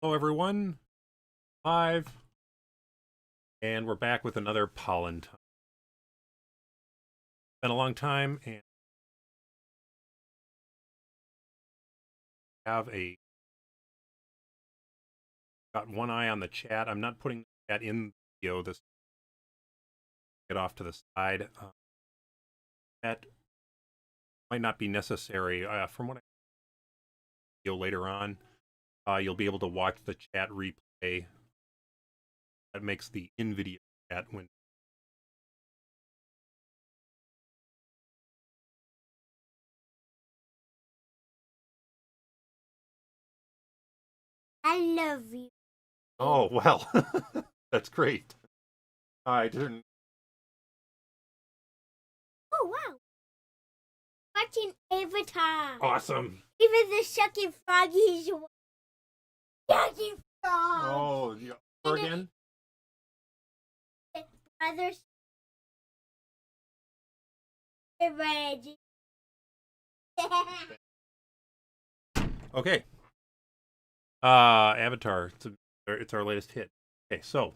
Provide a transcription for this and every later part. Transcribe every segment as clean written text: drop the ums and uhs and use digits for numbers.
Hello everyone, live, and we're back with another Pollen Time. It's been a long time, and have got one eye on the chat. I'm not putting the chat in the video. This get off to the side. That might not be necessary. From what I video later on, you'll be able to watch the chat replay. That makes the in-video chat when. I love you. Oh well, that's great. I didn't. Oh wow. Watching Avatar. Awesome. Even the sucking froggies. Sucking frog. Oh, yeah. Again. Brothers. Red. Okay. Avatar. It's our latest hit. Okay, so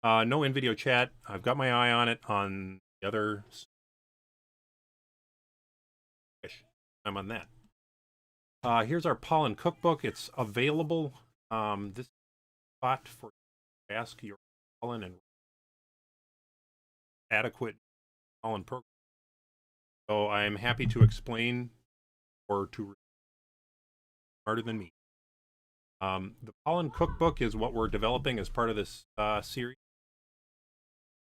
no in-video chat. I've got my eye on it on the other. I'm on that. Here's our Pollen Cookbook. It's available. This spot for ask your pollen and adequate pollen program. So I'm happy to explain or to smarter than me. The Pollen Cookbook is what we're developing as part of this series.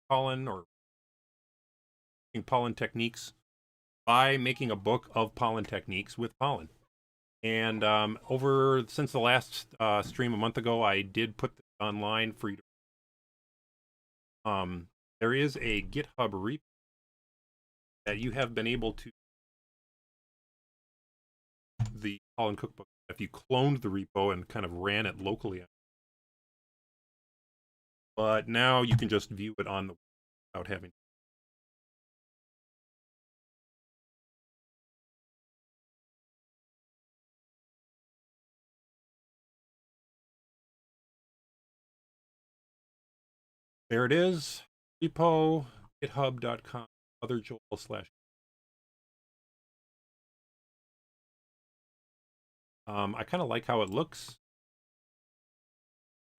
Pollen or pollen techniques by making a book of pollen techniques with pollen. And since the last stream a month ago, I did put this online for you to. There is a GitHub repo that you have been able to. The Pollen Cookbook. If you cloned the repo and kind of ran it locally, but now you can just view it on the without having. There it is. Repo github.com otherjoel/ I kind of like how it looks.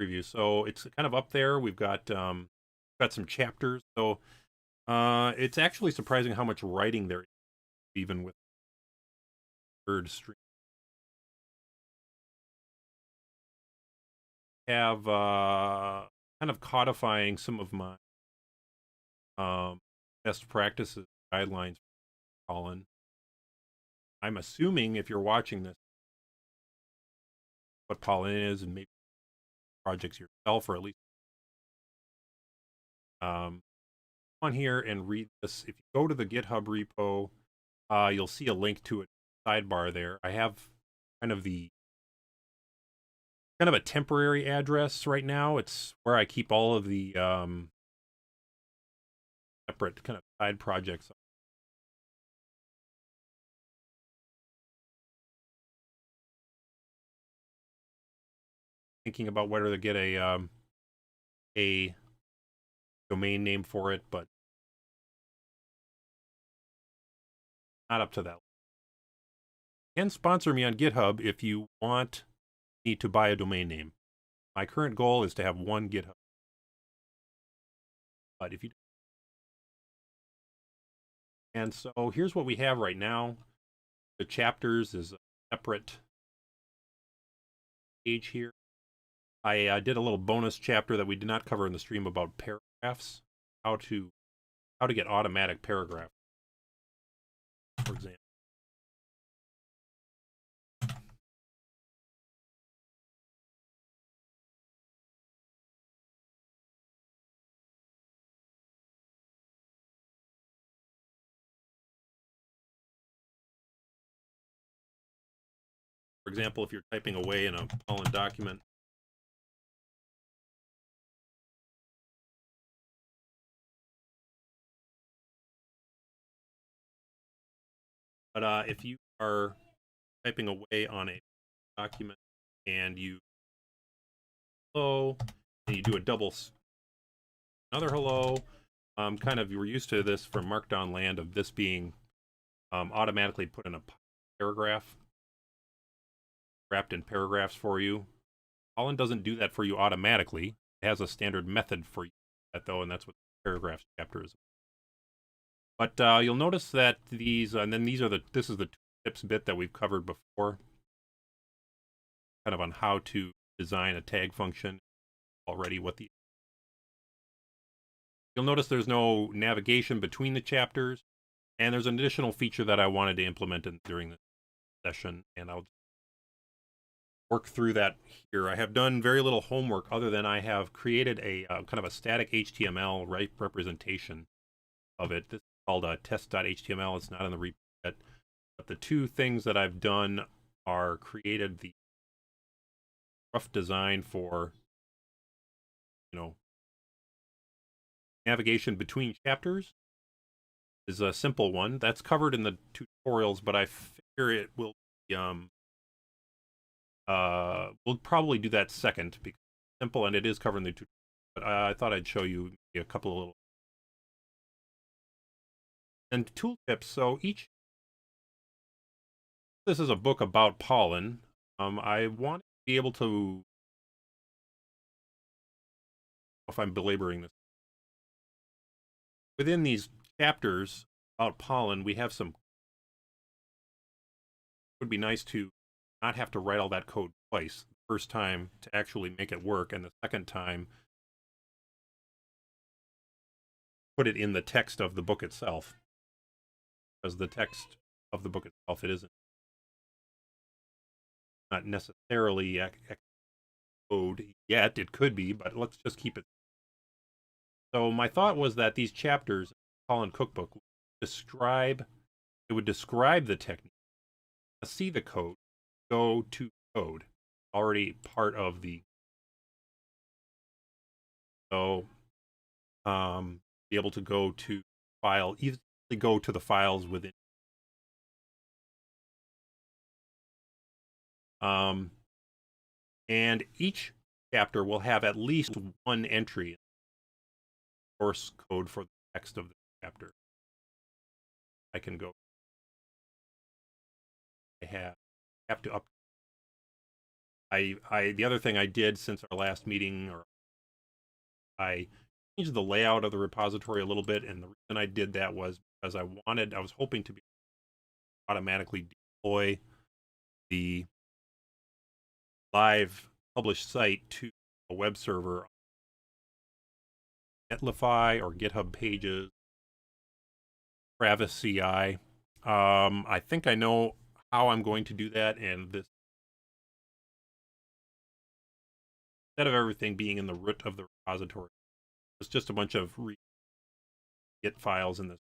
Preview. So it's kind of up there. We've got some chapters. So it's actually surprising how much writing there is, even with third stream. Have kind of codifying some of my best practices guidelines for Pollen. I'm assuming if you're watching this, what Pollen is, and maybe projects yourself, or at least on here and read this. If you go to the GitHub repo, you'll see a link to it sidebar there. I have kind of a temporary address right now. It's where I keep all of the separate kind of side projects. Thinking about whether to get a domain name for it, but not up to that. You can sponsor me on GitHub if you want me to buy a domain name. My current goal is to have one GitHub. But if you and so here's what we have right now. The chapters is a separate page here. I did a little bonus chapter that we did not cover in the stream about paragraphs, how to get automatic paragraph, for example. For example, if you're typing away in a pollen document, but if you are typing away on a document and you hello, and you do a another hello. Kind of, you were used to this from Markdown land of this being automatically put in a paragraph, wrapped in paragraphs for you. Pollen doesn't do that for you automatically. It has a standard method for you that though, and that's what the paragraphs chapter is. But you'll notice that these, and then this is the tips bit that we've covered before, kind of on how to design a tag function already. You'll notice there's no navigation between the chapters, and there's an additional feature that I wanted to implement during this session, and I'll work through that here. I have done very little homework other than I have created a kind of a static HTML representation of it. This is called test.html. It's not in the repo yet, but the two things that I've done are created the rough design for, navigation between chapters. Is a simple one that's covered in the tutorials, but I figure it will be, we'll probably do that second because it's simple and it is covered in the tutorial. But I thought I'd show you a couple of little and tooltips. So this is a book about pollen. I want to be able to, if I'm belaboring this, within these chapters about pollen, we have some. It would be nice to not have to write all that code twice. The first time to actually make it work, and the second time put it in the text of the book itself. Because the text of the book itself, it isn't not necessarily code yet. It could be, but let's just keep it. So my thought was that these chapters, Pollen Cookbook, would describe the technique. See the code, go to code, already part of the. So, be able to go to file, easily go to the files within. And each chapter will have at least one entry, source code for the text of the chapter. I can go. I have to up. The other thing I did since our last meeting, I changed the layout of the repository a little bit, and the reason I did that was because I was hoping to be automatically deploy the live published site to a web server, Netlify or GitHub Pages, Travis CI. I think I know how I'm going to do that, and this, instead of everything being in the root of the repository, it's just a bunch of Git files in this.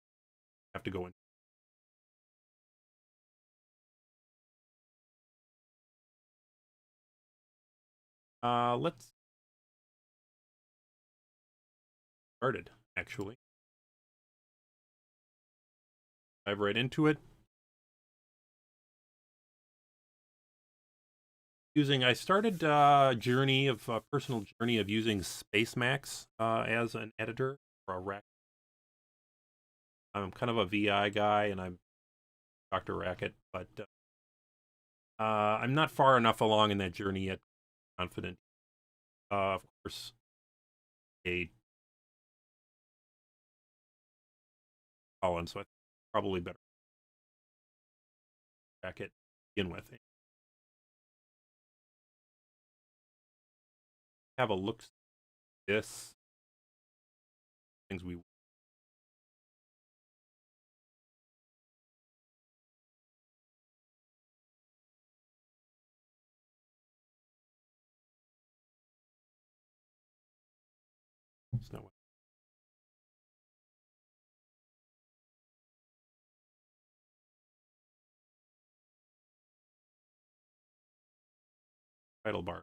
I have to go in. Let's started actually. Dive right into it. I started personal journey of using Spacemacs as an editor for a rack. I'm kind of a VI guy, and I'm Dr. Racket, but I'm not far enough along in that journey yet. Confident, of course, a Pollen, so I think probably better Racket to begin with. Have a look. This things we. It's not what. Title bar.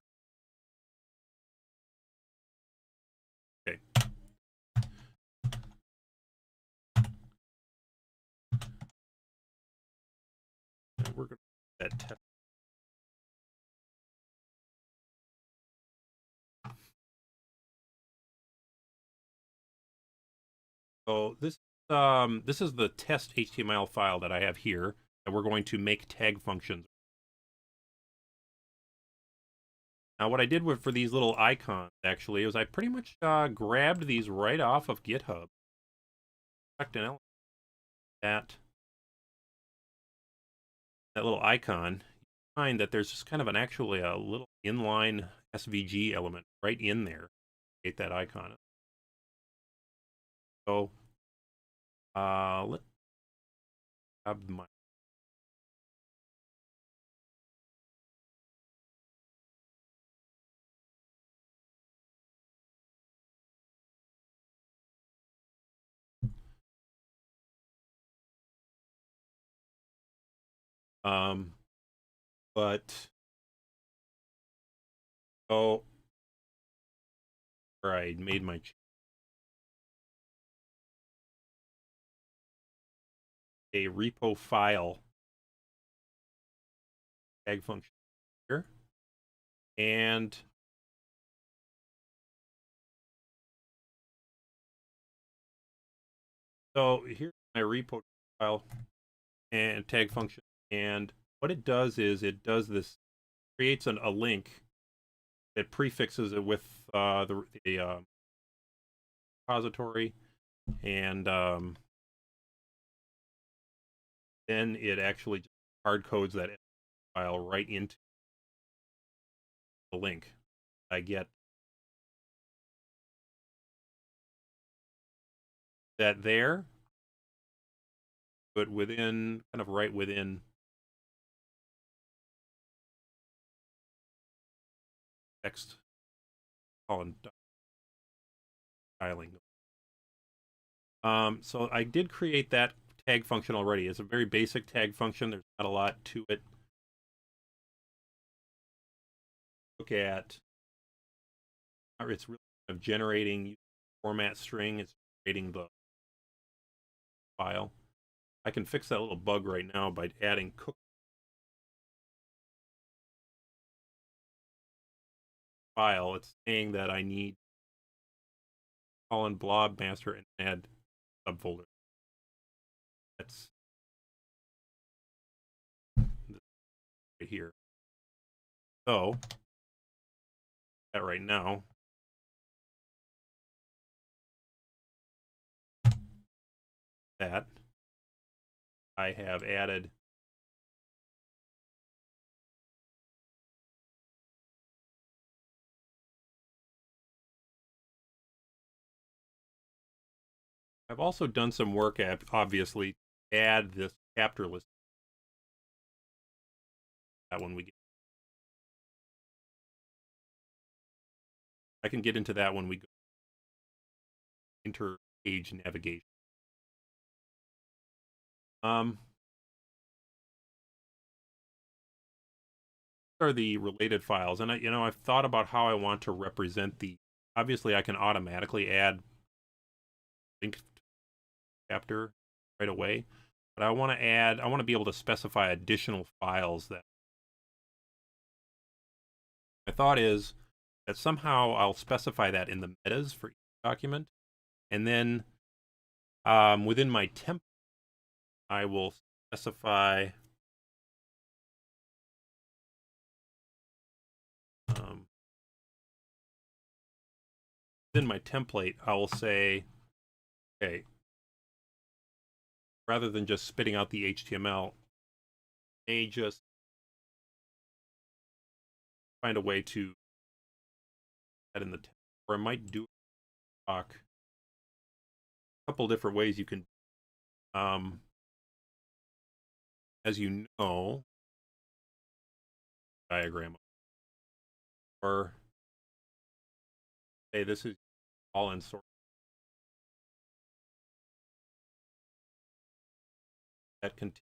Okay. And we're going to that test. So this is the test HTML file that I have here that we're going to make tag functions. Now, what I did for these little icons actually is I pretty much grabbed these right off of GitHub. That little icon, you find that there's just kind of actually a little inline SVG element right in there. Create that icon. So let's grab my but oh, where I made my a repo file tag function here, and so here's my repo file and tag function, and what it does is it does this, creates a link that prefixes it with the repository, and then it actually just hard codes that file right into the link. I get that there, but within, kind of right within text Pollen styling. So I did create that tag function already. It's a very basic tag function. There's not a lot to it. Look at, it's really kind of generating format string. It's creating the file. I can fix that little bug right now by adding cook file. It's saying that I need Pollen blob master and add subfolder. That's right here. So that right now, that I have added I've also done some work at, obviously, add this chapter list. That when we get, I can get into that when we go inter-page navigation. Are the related files, and I've thought about how I want to represent the. Obviously, I can automatically add link chapter right away, but I want to be able to specify additional files. That my thought is that somehow I'll specify that in the metas for each document, and then within my template, I will specify within my template, I will say, okay, rather than just spitting out the HTML, I just find a way to add in the template, or I might do talk a couple different ways you can, as you know, diagram, or hey, this is all in source that contains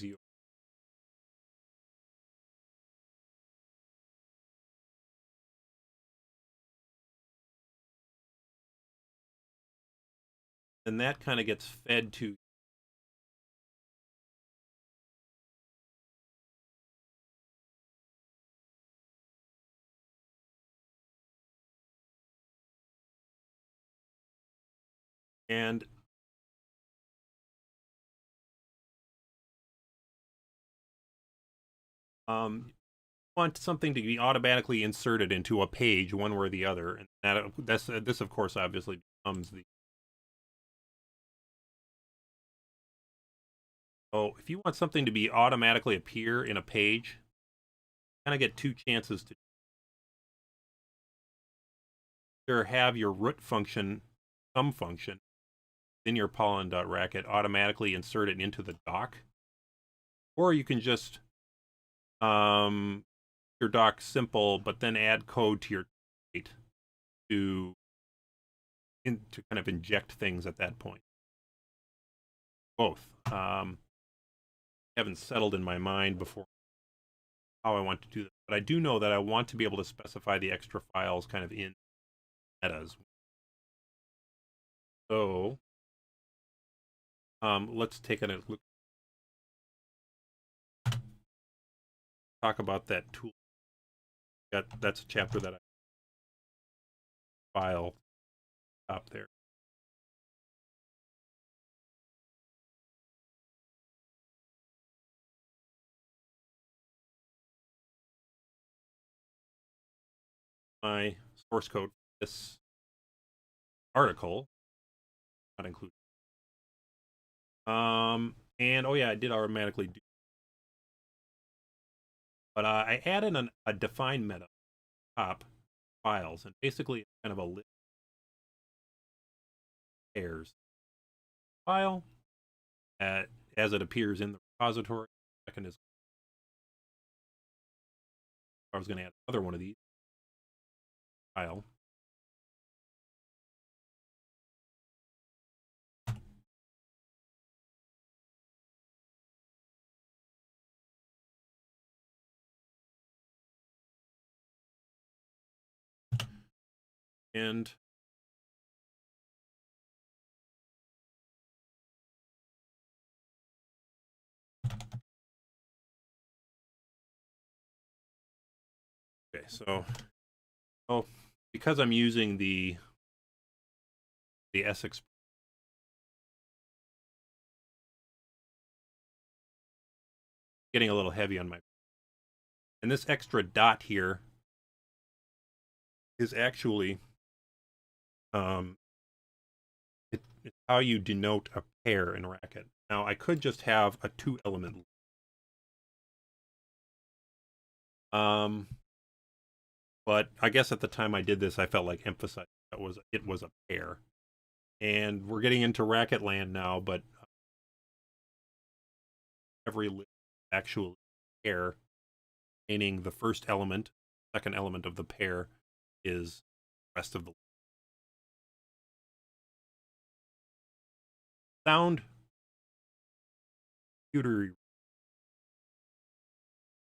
you. and that kind of gets fed to. And want something to be automatically inserted into a page one way or the other, and this of course obviously becomes the. So if you want something to be automatically appear in a page, kind of get two chances to either have your root function, some function, in your pollen.racket automatically insert it into the doc, or you can just your doc simple, but then add code to your state to kind of inject things at that point. Both. Haven't settled in my mind before how I want to do this, but I do know that I want to be able to specify the extra files kind of in metas. So let's take a look. Talk about that tool. That's a chapter that I file up there. My source code for this article, not included. And oh yeah, I did automatically do, but I added a define meta top files, and basically it's kind of a list of pairs file as it appears in the repository. Second is I was going to add another one of these file. And okay, so because I'm using the Essex, getting a little heavy on my, and this extra dot here is actually it's how you denote a pair in Racket. Now I could just have a 2-element but I guess at the time I did this I felt like emphasizing that it was a pair. And we're getting into Racket land now, but every list actual pair meaning the first element, second element of the pair is the rest of the sound computer.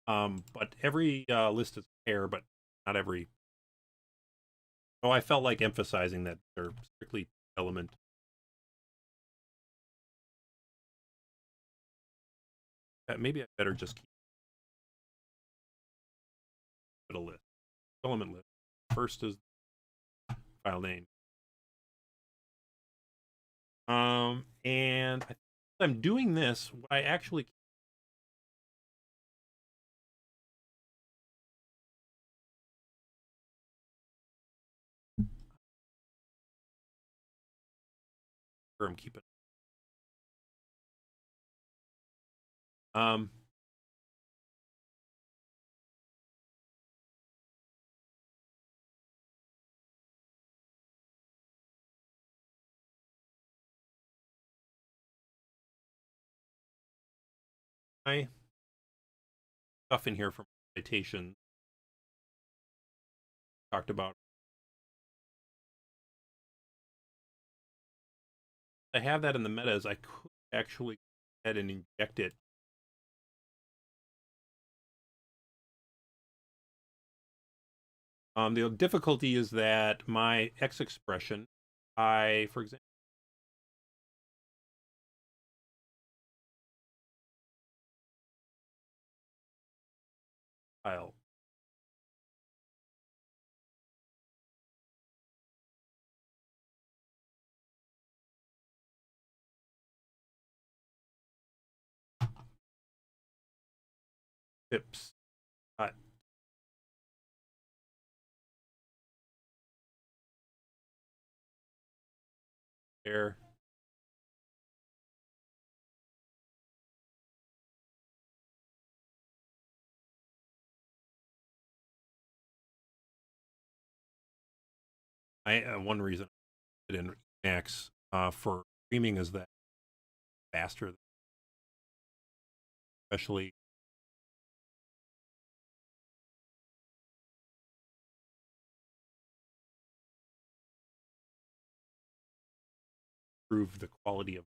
But every list is a pair, but not every. So I felt like emphasizing that they're strictly element. Maybe I better just keep it a list. Element list. First is file name. And I'm doing this. What I actually I'm keeping. My stuff in here from citation talked about. I have that in the metas. I could actually go ahead and inject it. The difficulty is that my X expression, for example, file. Tips. There. One reason I did in Emacs for streaming is that faster, especially improve the quality of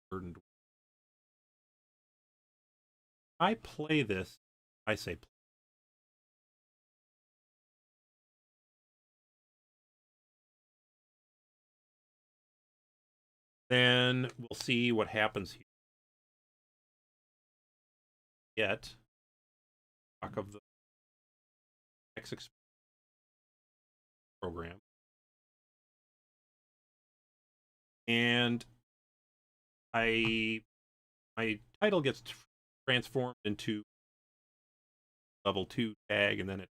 burdened. I play this. I say play. Then we'll see what happens here. Get talk of the X program, and my title gets transformed into level 2 tag, and then of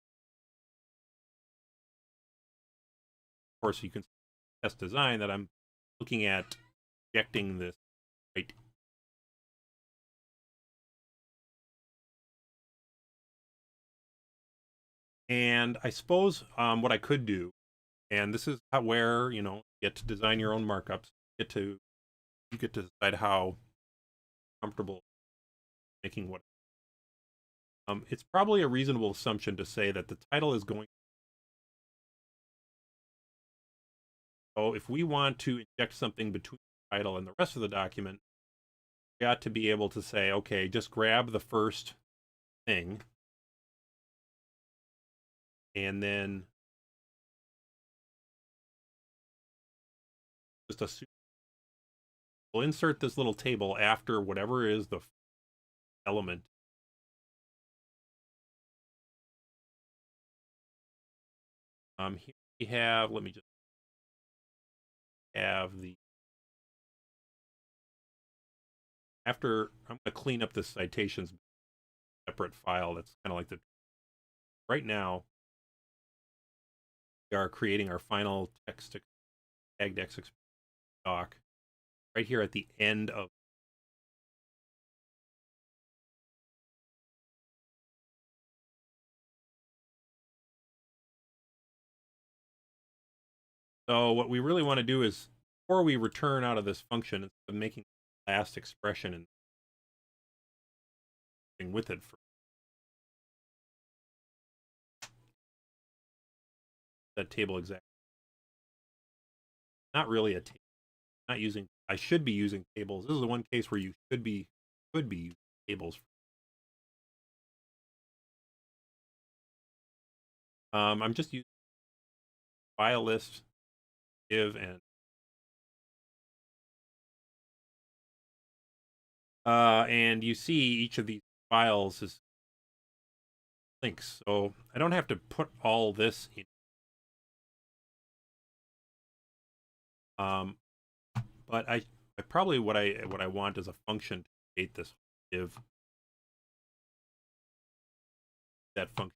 course you can test design that I'm looking at injecting this right. And I suppose what I could do, and this is where you get to design your own markups, you get to decide how comfortable making what. It's probably a reasonable assumption to say that the title is going. So if we want to inject something between the title and the rest of the document, we got to be able to say, okay, just grab the first thing, and then just assume we'll insert this little table after whatever is the element. Here we have, let me just have the, after, I'm going to clean up this citations separate file that's kind of like the, right now, we are creating our final text tagged X doc right here at the end of. So what we really want to do is, before we return out of this function, instead of making the last expression and with it for that table exact. Not really a table. Not using. I should be using tables. This is the one case where you could be using tables. I'm just using file list, give, and you see each of these files is links. So I don't have to put all this in. But I probably what I want is a function to create this div. That function.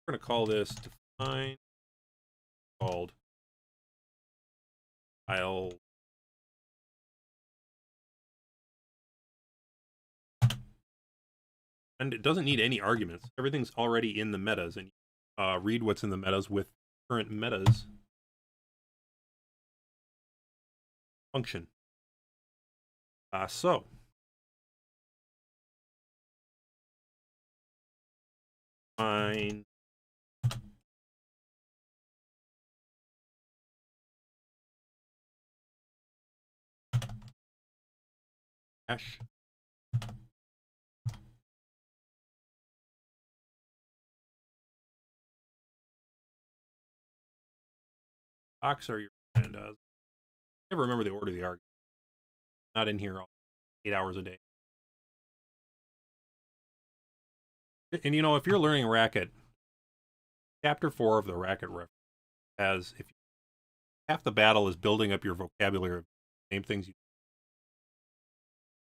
We're going to call this define called file. And it doesn't need any arguments. Everything's already in the metas, and read what's in the metas with current metas function. So fine hash Box or your friend does. Never remember the order of the argument. Not in here all 8 hours a day. And you know, if you're learning Racket, chapter 4 of the Racket reference has, if half the battle is building up your vocabulary of the same things you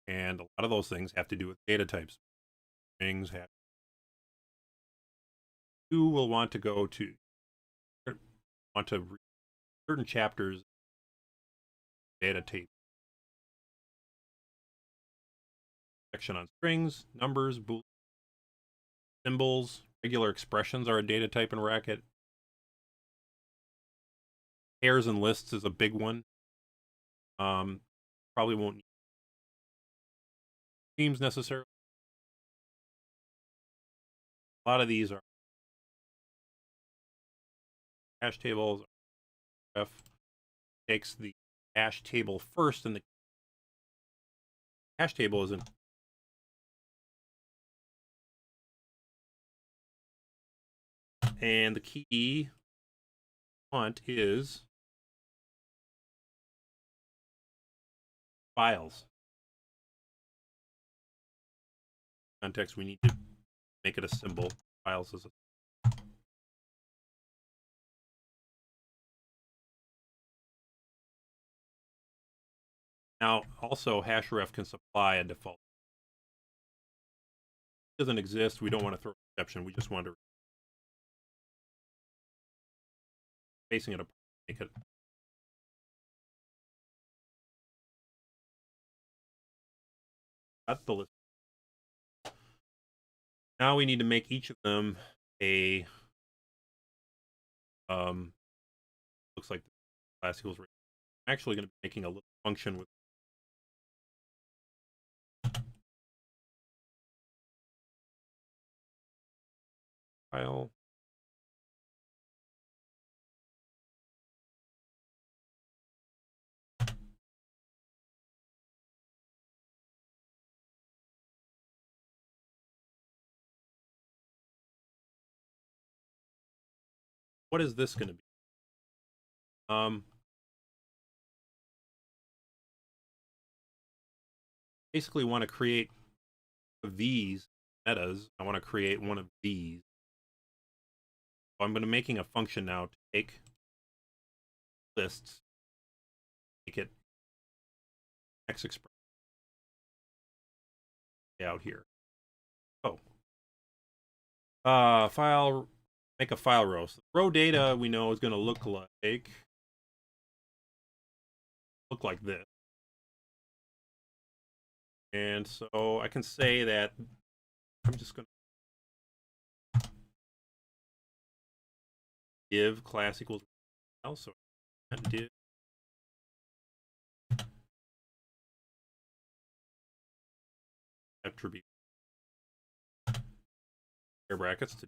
do. And a lot of those things have to do with data types. Things have. You will want to read certain chapters data tape. Section on strings, numbers, boolean, symbols, regular expressions are a data type in Racket. Pairs and lists is a big one. Probably won't need themes necessarily. A lot of these are hash tables. F takes the hash table first, and the hash table isn't. And the key want is files. Context, we need to make it a symbol. Files is a now also hashref can supply a default. It doesn't exist. We don't want to throw an exception. We just want to spacing it apart, make it. That's the list. Now we need to make each of them a looks like the class equals. I'm actually going to be making a little function with file. What is this going to be? Basically want to create these metas. I want to create one of these. So I'm going to making a function now to take lists, make it X expression out here. Oh, file, make a file row. So row data we know is going to look like this. And so I can say that I'm just going to div class equals so div attribute square brackets to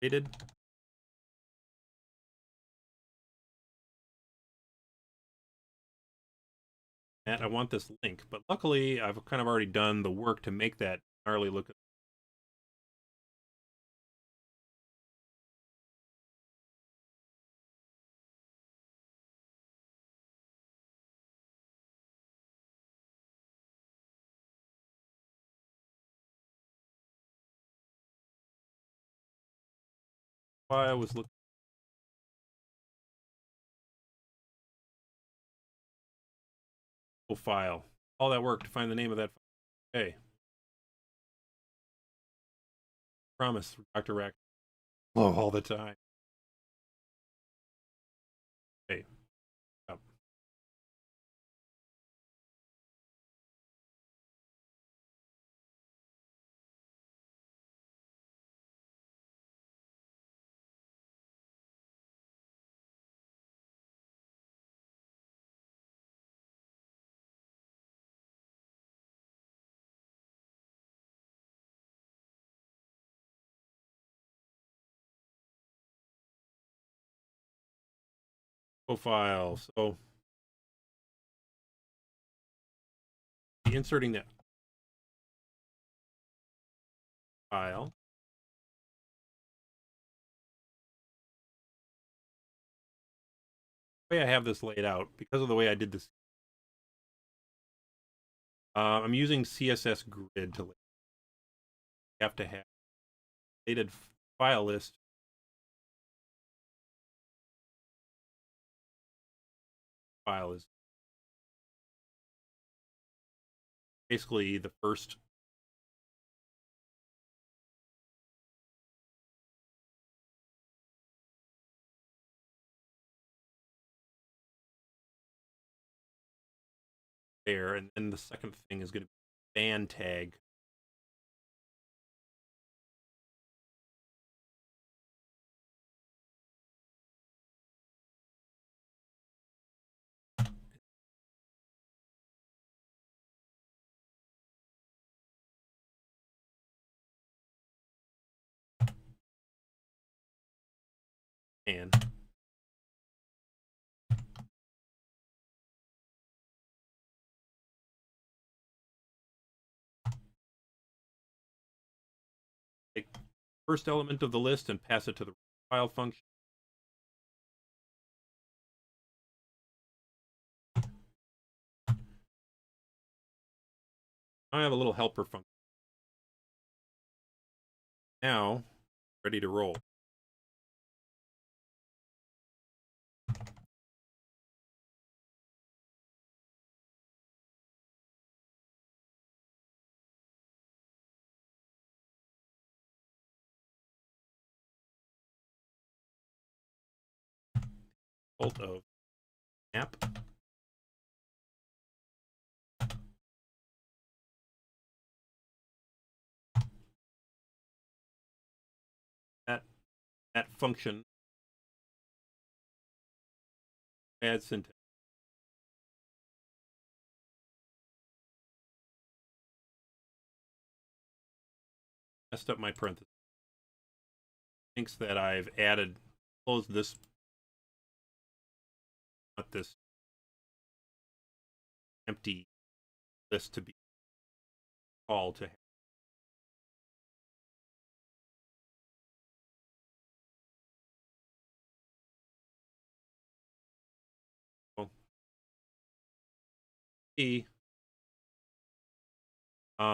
created. And I want this link, but luckily I've kind of already done the work to make that gnarly look. Why I was looking. File. All that work to find the name of that file. Hey. Promise, Dr. Rack. Oh, all the time. Hey. Up. File. So inserting that file. way I have this laid out, because of the way I did this, I'm using CSS Grid to lay. You have to have related file list. File is basically the first there, and then the second thing is going to be ban tag. And take the first element of the list and pass it to the file function. I have a little helper function. Now, ready to roll. Result of map. That function adds syntax. Messed up my parentheses. Thinks that I've added, closed this, not this empty list to be called to.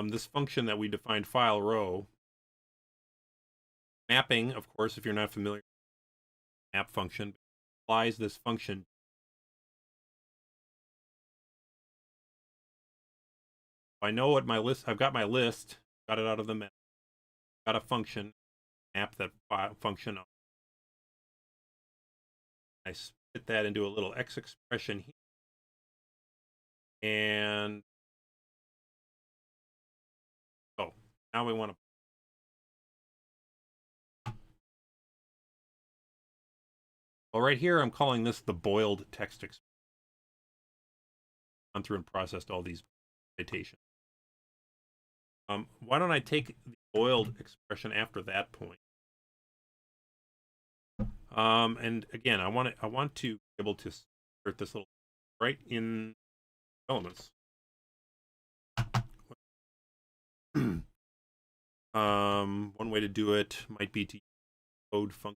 This function that we defined file row mapping, of course, if you're not familiar with map function, applies this function. I know what my list, I've got my list, got it out of the map, got a function, map that function up. I split that into a little X expression here. And oh, now we want to. Well, right here, I'm calling this the boiled text expression. Gone through and processed all these citations. Why don't I take the boiled expression after that point? And again, I want to be able to insert this little right in elements. One way to do it might be to use code function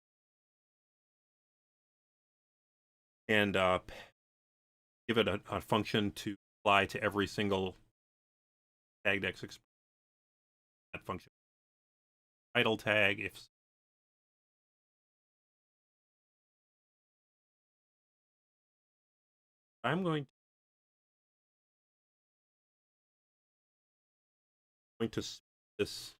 and give it a function to apply to every single tagged X expression. That function title tag if I'm going to split this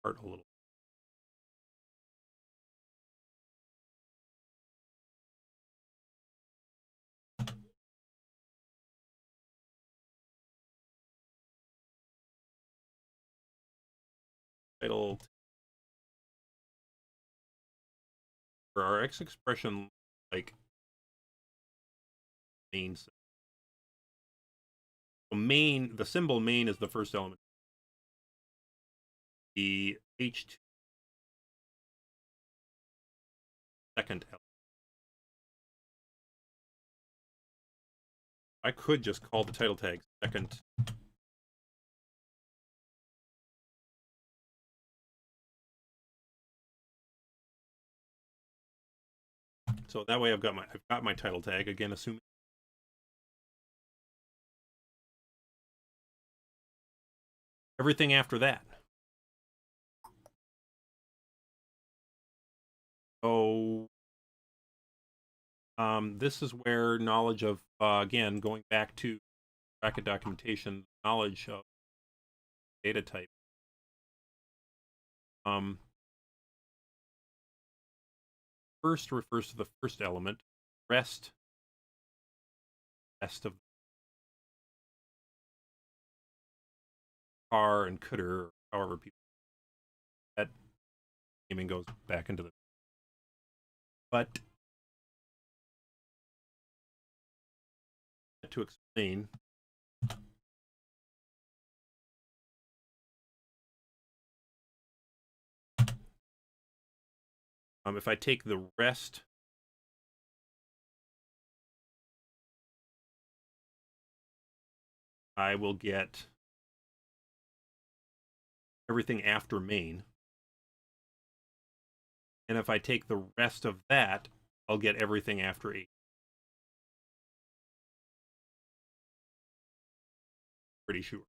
part a little. Title for our X expression, like main. So main, the symbol main is the first element. The H2 second element. I could just call the title tag second So that way I've got my title tag, again, assuming everything after that. So this is where knowledge of, again, going back to bracket documentation, knowledge of data type. First refers to the first element. Rest of car and cooter, however people, that naming goes back into the, but to explain, if I take the rest I will get everything after main. And if I take the rest of that, I'll get everything after 8. Pretty sure.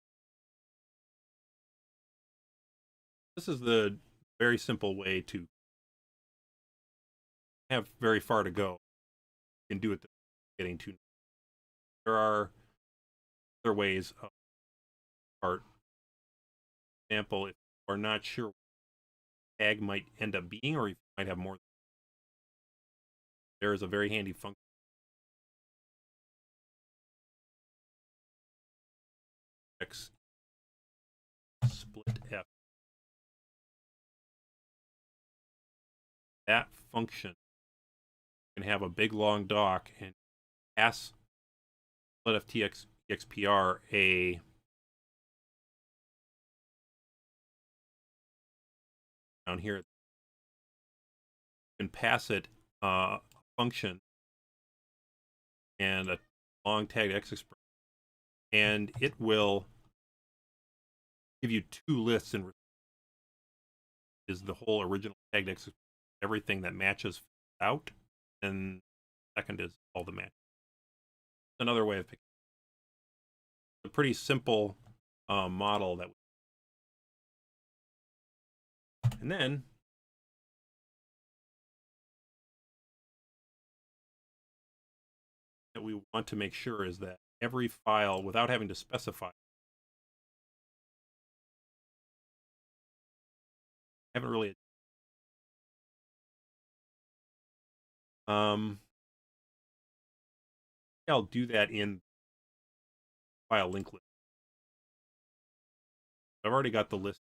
This is the very simple way to have very far to go. You can do it getting to. There are other ways of art. For example, if you are not sure what the tag might end up being, or you might have more, there is a very handy function. X split F. That function can have a big long doc and pass split F TXPR a down here. You can pass it a function and a long tagged X expression, and it will give you 2 lists in is the whole original tagged X expression, everything that matches out, and second is all the match. Another way of picking. A pretty simple model that. And then that we want to make sure is that every file, without having to specify, I haven't really I'll do that in file link list. I've already got the list.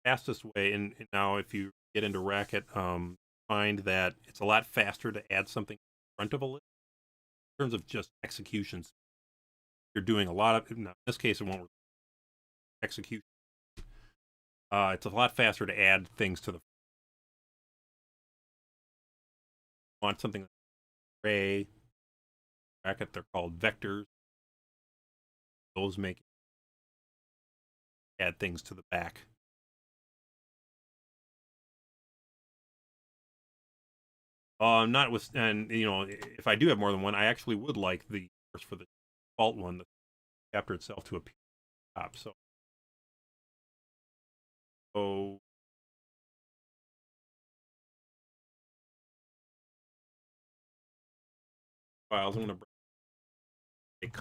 Fastest way, and now if you get into Racket, find that it's a lot faster to add something in front of a list in terms of just executions. You're doing a lot of, in this case, it won't execute. It's a lot faster to add things to the. Want something array bracket, they're called vectors. Those make add things to the back. Not with, and you know, if I do have more than one, I actually would like the for the default one, the chapter itself, to appear at the top. So files, I'm going to bring a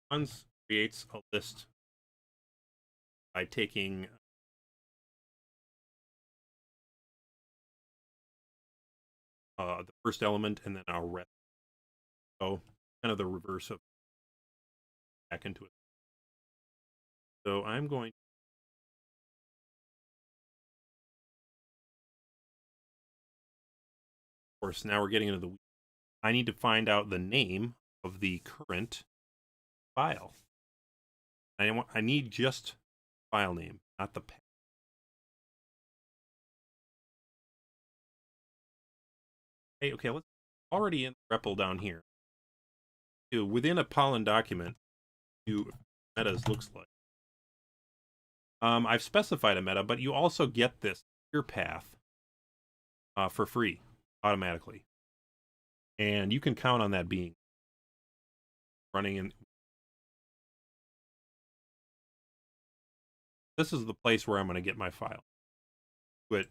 cons creates a list by taking the first element and then our rest. So kind of the reverse of back into it. So I'm going. Of course, now we're getting into the. I need to find out the name of the current file. I need just file name, not the path. Okay, let's already in the REPL down here. within a Pollen document, metas looks like. I've specified a meta, but you also get this clear path for free automatically. And you can count on that being running in. This is the place where I'm going to get my file. Do it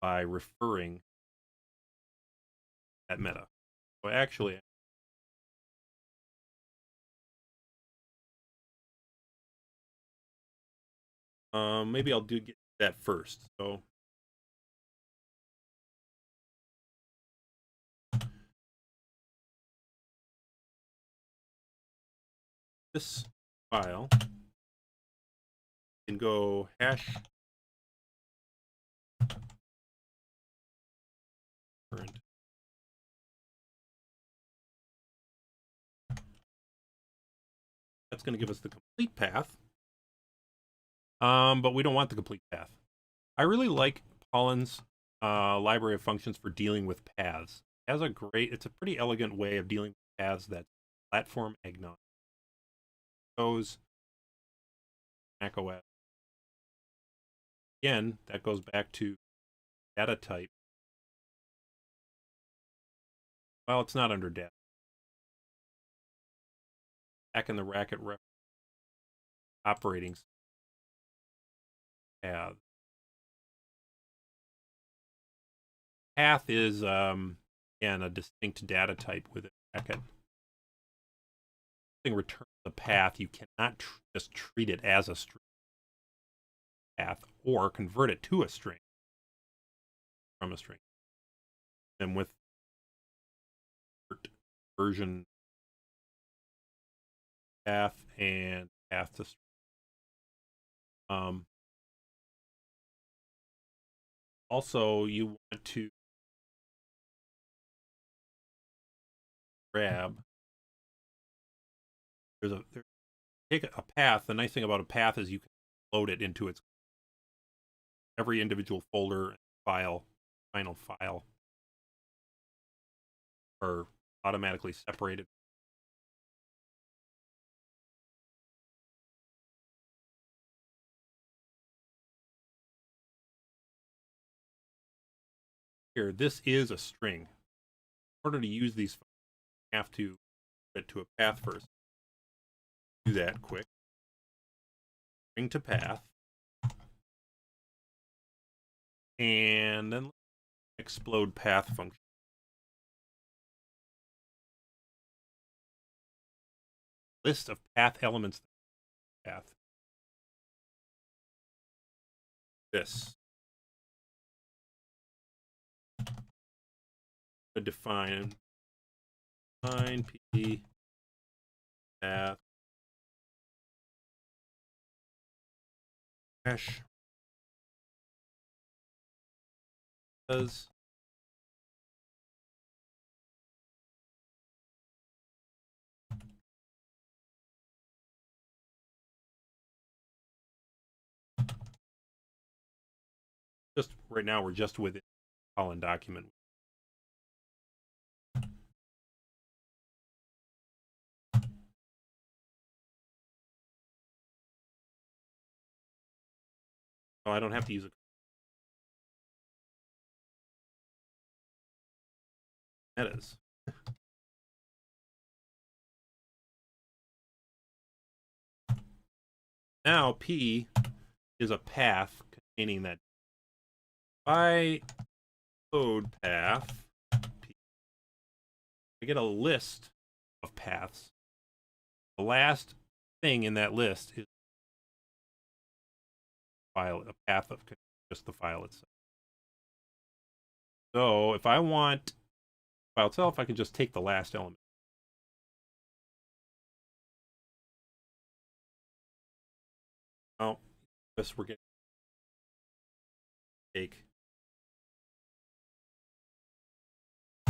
by referring that meta. So actually, maybe I'll get that first. So this file can go hash current. That's going to give us the complete path. But we don't want the complete path. I really like Pollen's library of functions for dealing with paths. It's a pretty elegant way of dealing with paths that's platform agnostic. Goes macOS. Again, that goes back to data type. Well, it's not under data. Back in the racket operating path. Path is again a distinct data type with a bracket. Returns the path, you cannot just treat it as a string path or convert it to a string from a string. And with version path and path to string. Also, you want to grab. Take a path. The nice thing about a path is you can load it into every individual folder, file, final file, are automatically separated. Here, this is a string. In order to use these, you have to put it to a path first. Do that quick. String to path. And then explode path function. List of path elements. Path. This. Define p path hash does just right now we're just within Pollen document. So I don't have to use a metas. Now P is a path containing that. If I code path P, I get a list of paths. The last thing in that list is a path of just the file itself. So if I want the file itself, I can just take the last element. Now, this we're getting take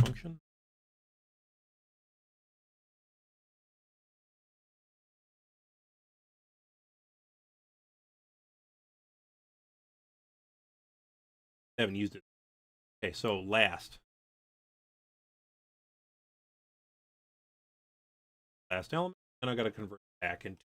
function. I haven't used it. Okay, so last. last element, and I got to convert back into.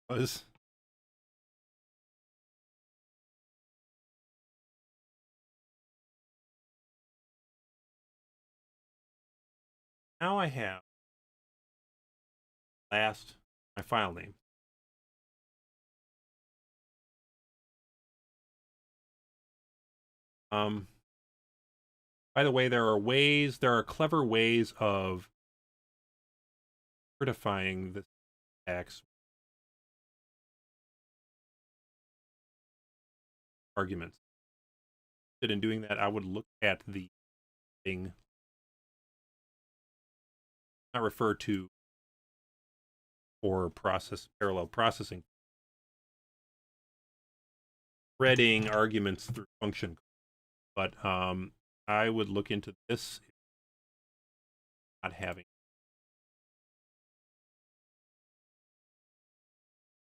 Was now I have last my file name. By the way, there are clever ways of certifying this tax arguments. In doing that, I would look at the thing not refer to or parallel processing, threading arguments through function. But I would look into this not having,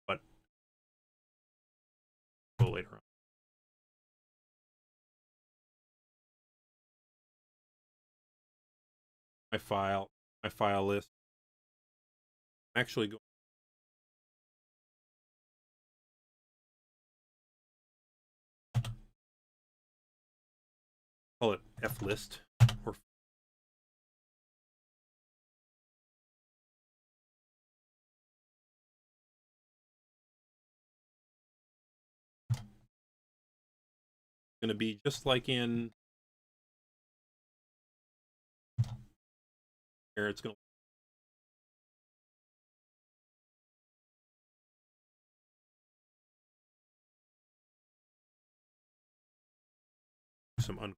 but go later on. My file list. I'm actually going. Call it flist or going to be just like in here. It's going to do some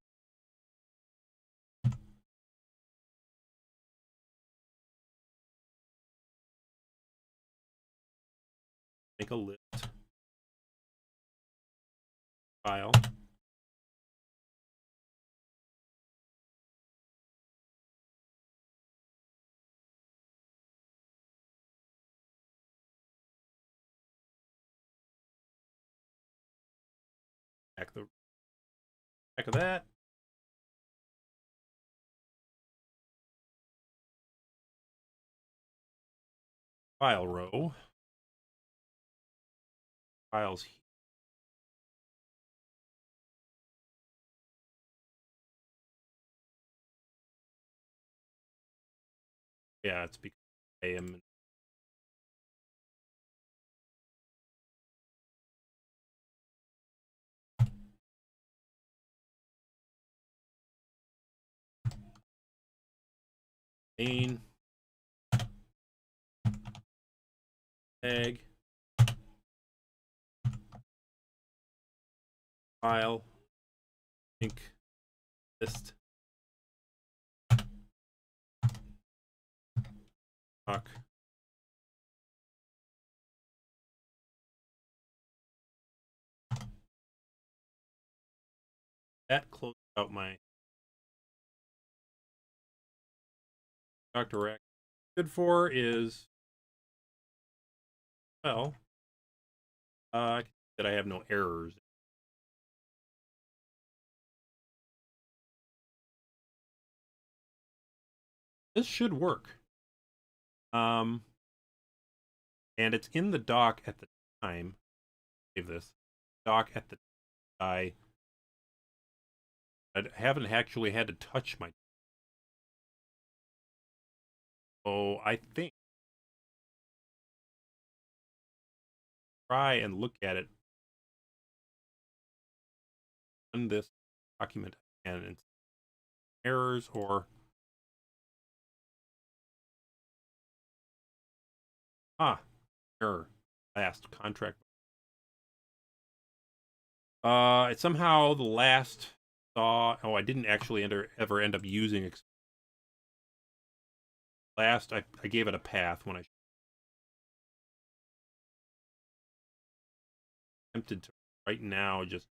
make a list file. Back of that. File row. Files here. Yeah, it's because I am main tag file link list talk that closes out my Dr. Rack. Good for is well that I have no errors. This should work. And it's in the doc at the time. Save this doc at the I haven't actually had to touch my. So I think try and look at it on this document and errors or error last contract. It's somehow the last saw. Oh, I didn't actually ever end up using last. I gave it a path when I tempted to right now just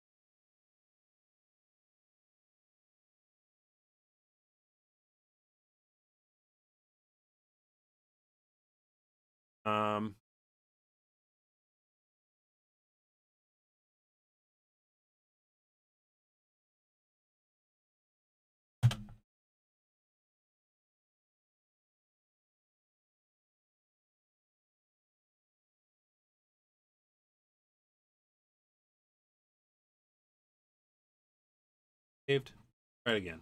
saved. Try it again.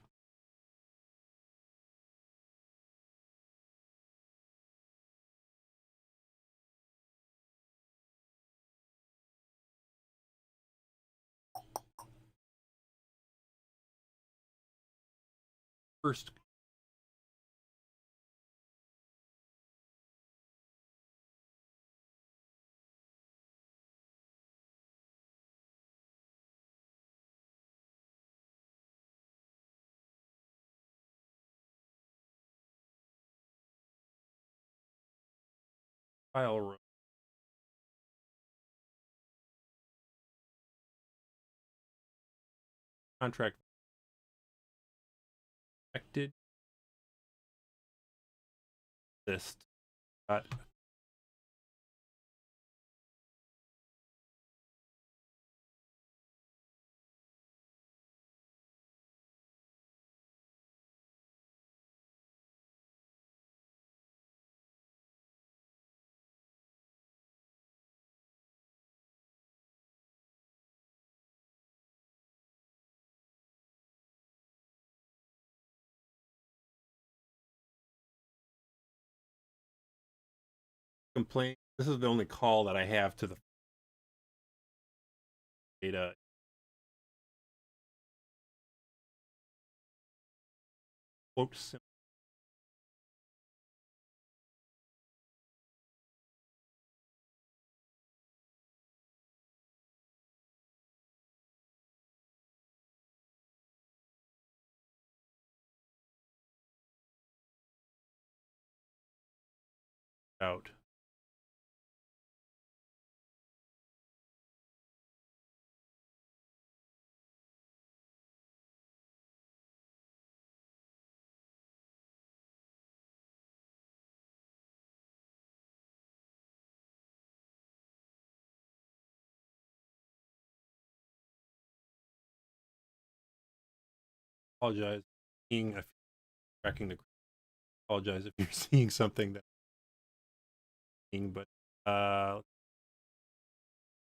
First file row. Contract affected list dot complaint. This is the only call that I have to the data. Quote simple out. Apologize. Seeing if tracking the apologize if you're seeing something that but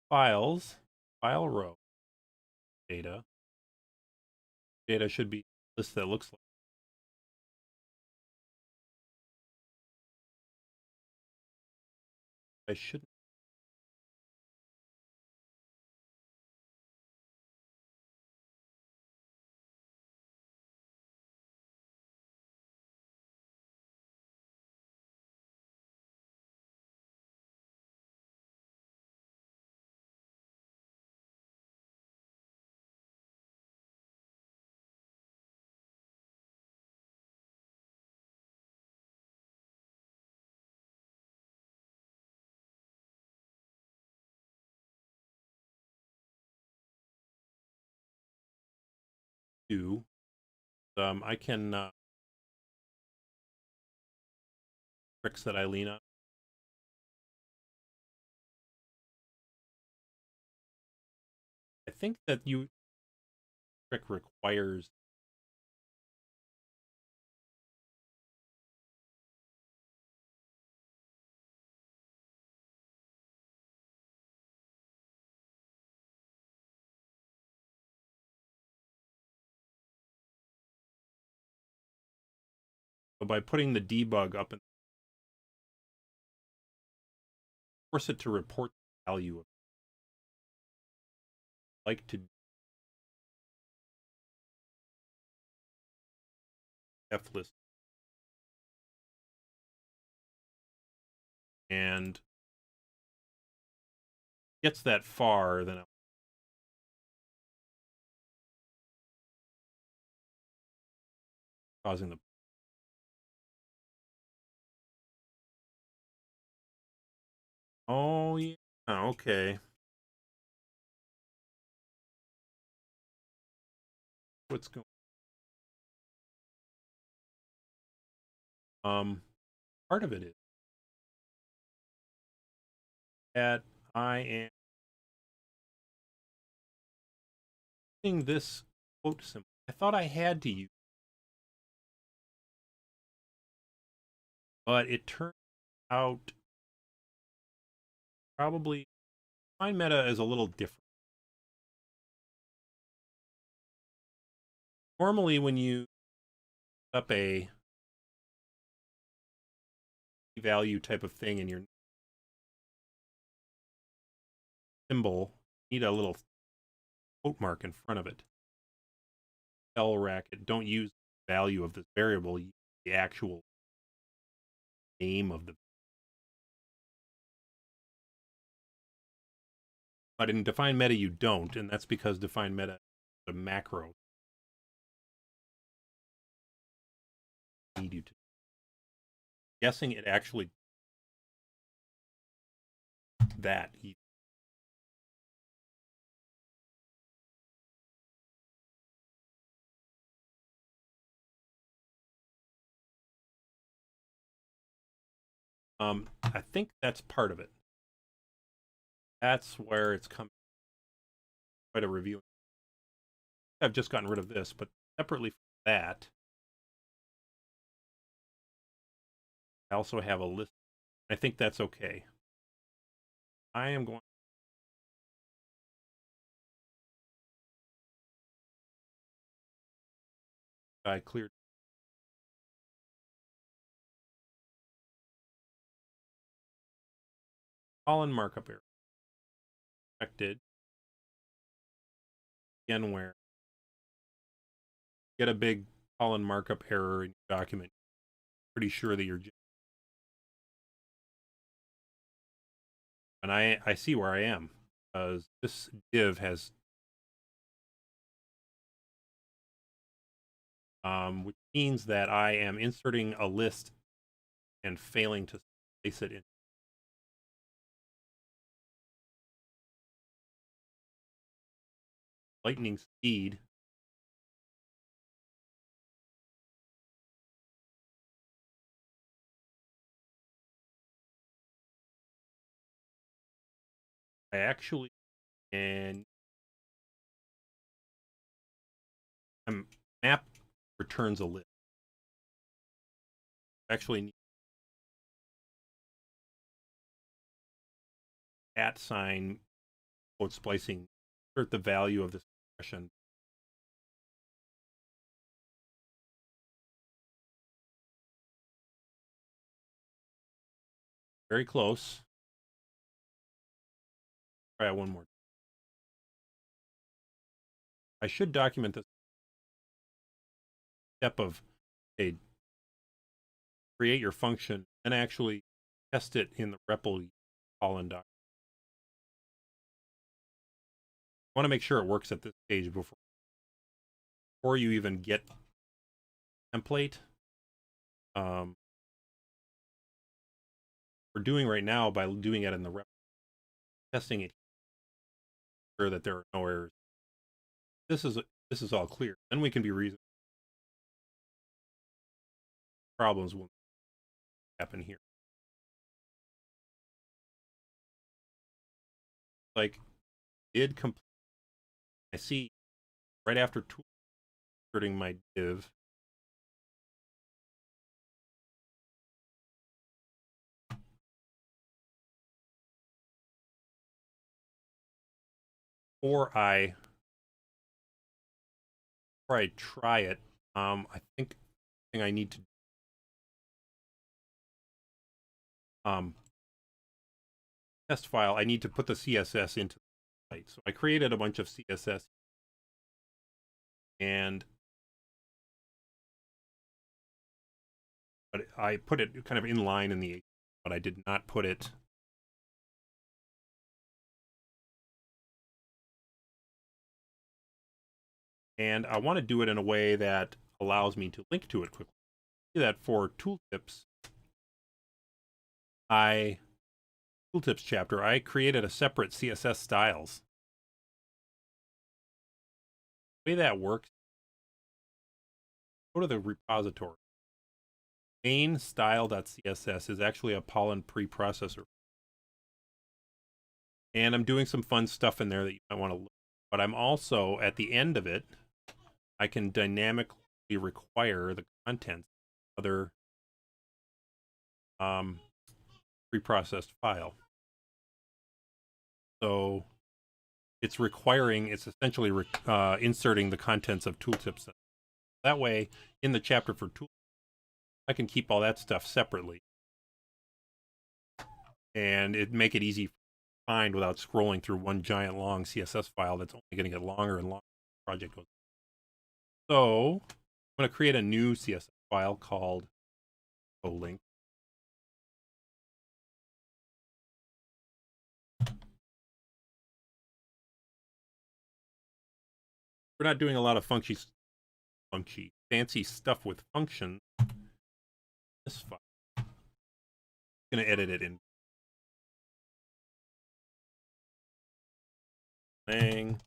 files, file row, data. Data should be a list that looks like I shouldn't. Do I can tricks that I lean on. I think that you trick requires but by putting the debug up and force it to report the value of like to F list and gets that far, then I'm causing the oh yeah okay what's going part of it is that I am using this quote symbol. I thought I had to use, but it turned out probably define meta is a little different. Normally, when you set up a value type of thing in your symbol, you need a little quote mark in front of it. Cell racket, don't use the value of this variable, use the actual name of the. But in define meta, you don't, and that's because define meta is a macro. Need you to. Guessing it actually that. I think that's part of it. That's where it's coming. Quite a review. I've just gotten rid of this, but separately from that, I also have a list. I think that's okay. I am going. I cleared. Pollen markup error. Affected. Again, where you get a big pollen markup error in your document, pretty sure that you're. And I see where I am, because this div has which means that I am inserting a list and failing to place it in. Lightning speed. I actually can map returns a list. Actually need @ quote splicing, insert the value of this expression. Very close. Try one more. I should document this step of a create your function and actually test it in the REPL pollen doc. I want to make sure it works at this stage before you even get template. We're doing right now by doing it in the REPL, testing it, sure that there are no errors. This is all clear. Then we can be reasonable. Problems will happen here. Like did complete. I see right after tool inserting my div. Before I try it, I think the thing I need to test file, I need to put the CSS into the site. So I created a bunch of CSS but I put it kind of in line in the, but I did not put it. And I want to do it in a way that allows me to link to it quickly. Do that for tooltips. Tooltips chapter, I created a separate CSS styles. The way that works, go to the repository. Main style.css is actually a Pollen preprocessor. And I'm doing some fun stuff in there that you might want to look at. But I'm also, at the end of it, I can dynamically require the contents of other preprocessed file. So it's essentially inserting the contents of tooltips. That way, in the chapter for tooltips, I can keep all that stuff separately. And it make it easy to find without scrolling through one giant long CSS file that's only going to get longer and longer as the project goes. So I'm going to create a new CSS file called link. We're not doing a lot of fancy stuff with functions. This file. I'm going to edit it in. Bang.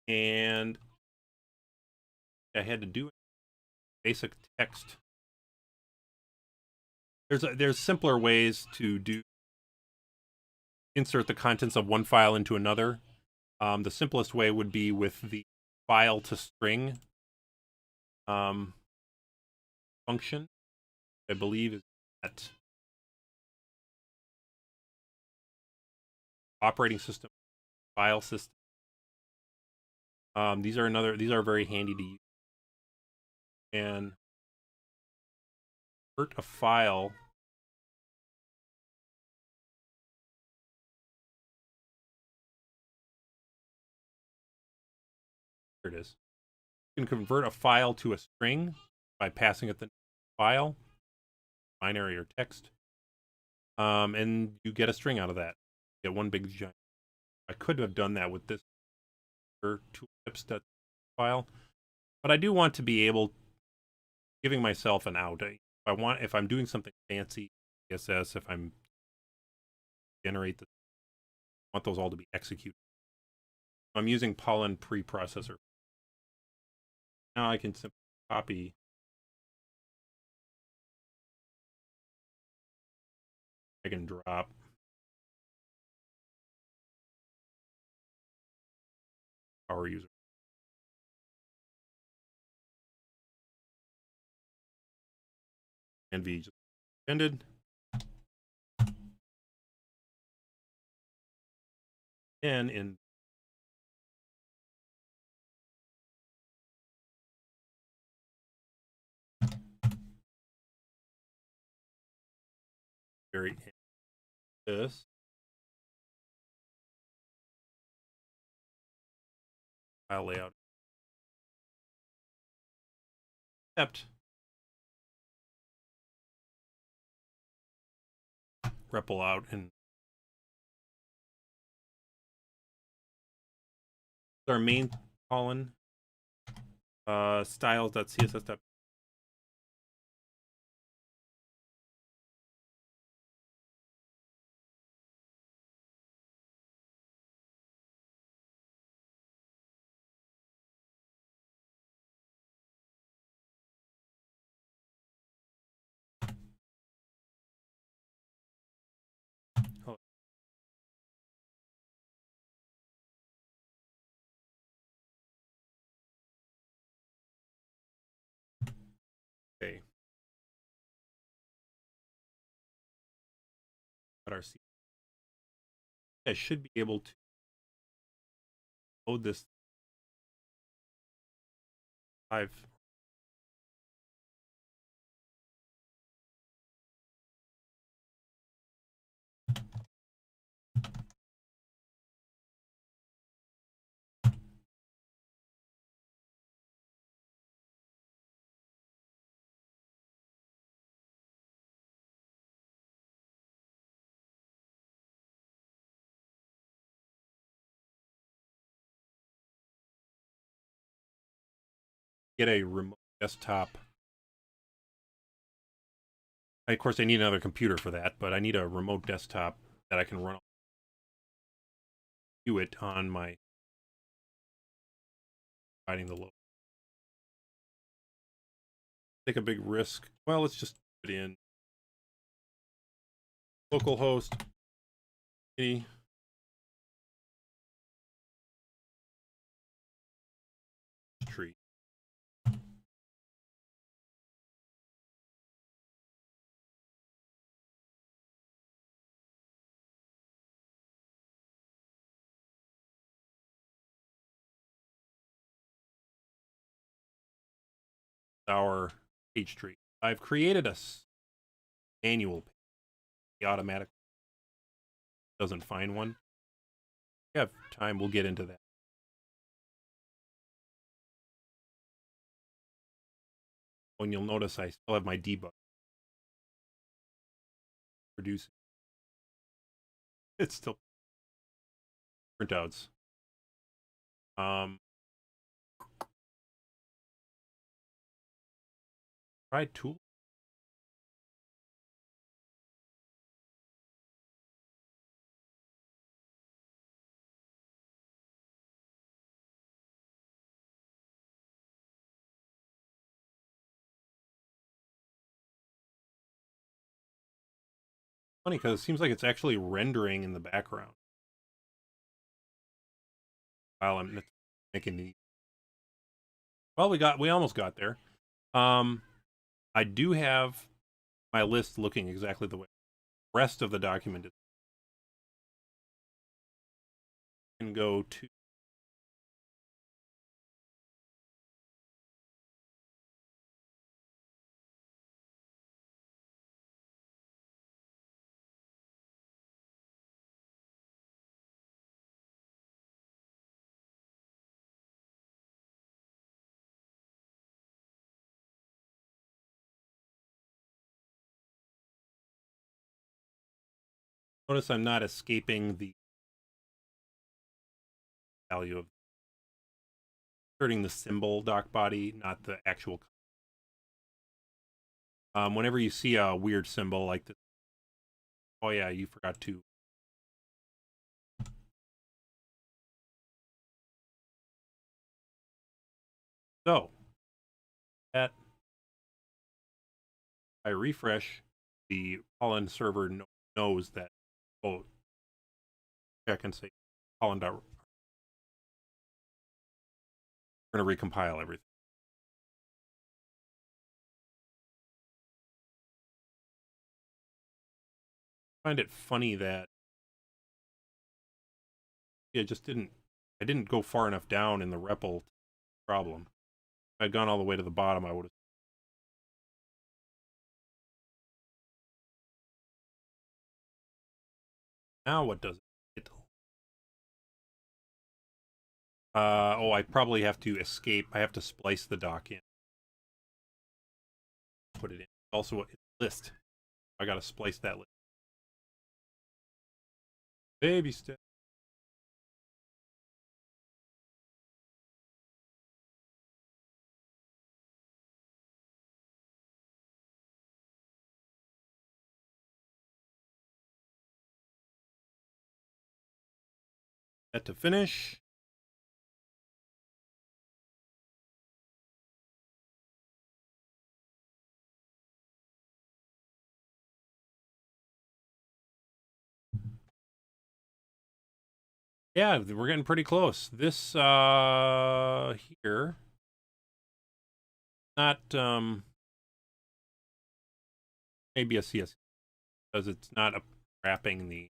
And I had to do basic text. There's simpler ways to insert the contents of one file into another. The simplest way would be with the file to string function. I believe is that operating system file system. These are very handy to use. And convert a file here it is. You can convert a file to a string by passing it the file, binary or text, and you get a string out of that. You get one big giant. I could have done that with this tooltips file, but I do want to be able, giving myself an out. If I'm doing something fancy, CSS, if I'm generate I want those all to be executed. I'm using Pollen preprocessor. Now I can simply copy drag and drop power user. NV just ended. And in very end this file layout. Except REPL out and our main Pollen styles.css. Okay. I should be able to load this live. Get a remote desktop. Of course, I need another computer for that, but I need a remote desktop that I can run it on my Finding the local. Take a big risk. Well, let's just put in localhost tree. Our page tree. I've created a manual page. The automatic doesn't find one. If we have time, we'll get into that. And you'll notice I still have my debug. Producing. It's still printouts. Try tool. Funny because it seems like it's actually rendering in the background while I'm making the. Well, we almost got there. I do have my list looking exactly the way the rest of the document is. And go to notice I'm not escaping the value of inserting the symbol doc body, not the actual. Whenever you see a weird symbol like this, oh yeah, you forgot to. So that I refresh, the Pollen server knows that. Oh, check and say Pollen. We're going to recompile everything. I find it funny that I didn't go far enough down in the REPL problem. If I'd gone all the way to the bottom, I would have. Now what does it? Oh, I probably have to escape. I have to splice the doc in. Put it in. Also, a list. I got to splice that list. Baby step. That to finish. Yeah, we're getting pretty close. This here, not maybe a CSS because it's not wrapping the,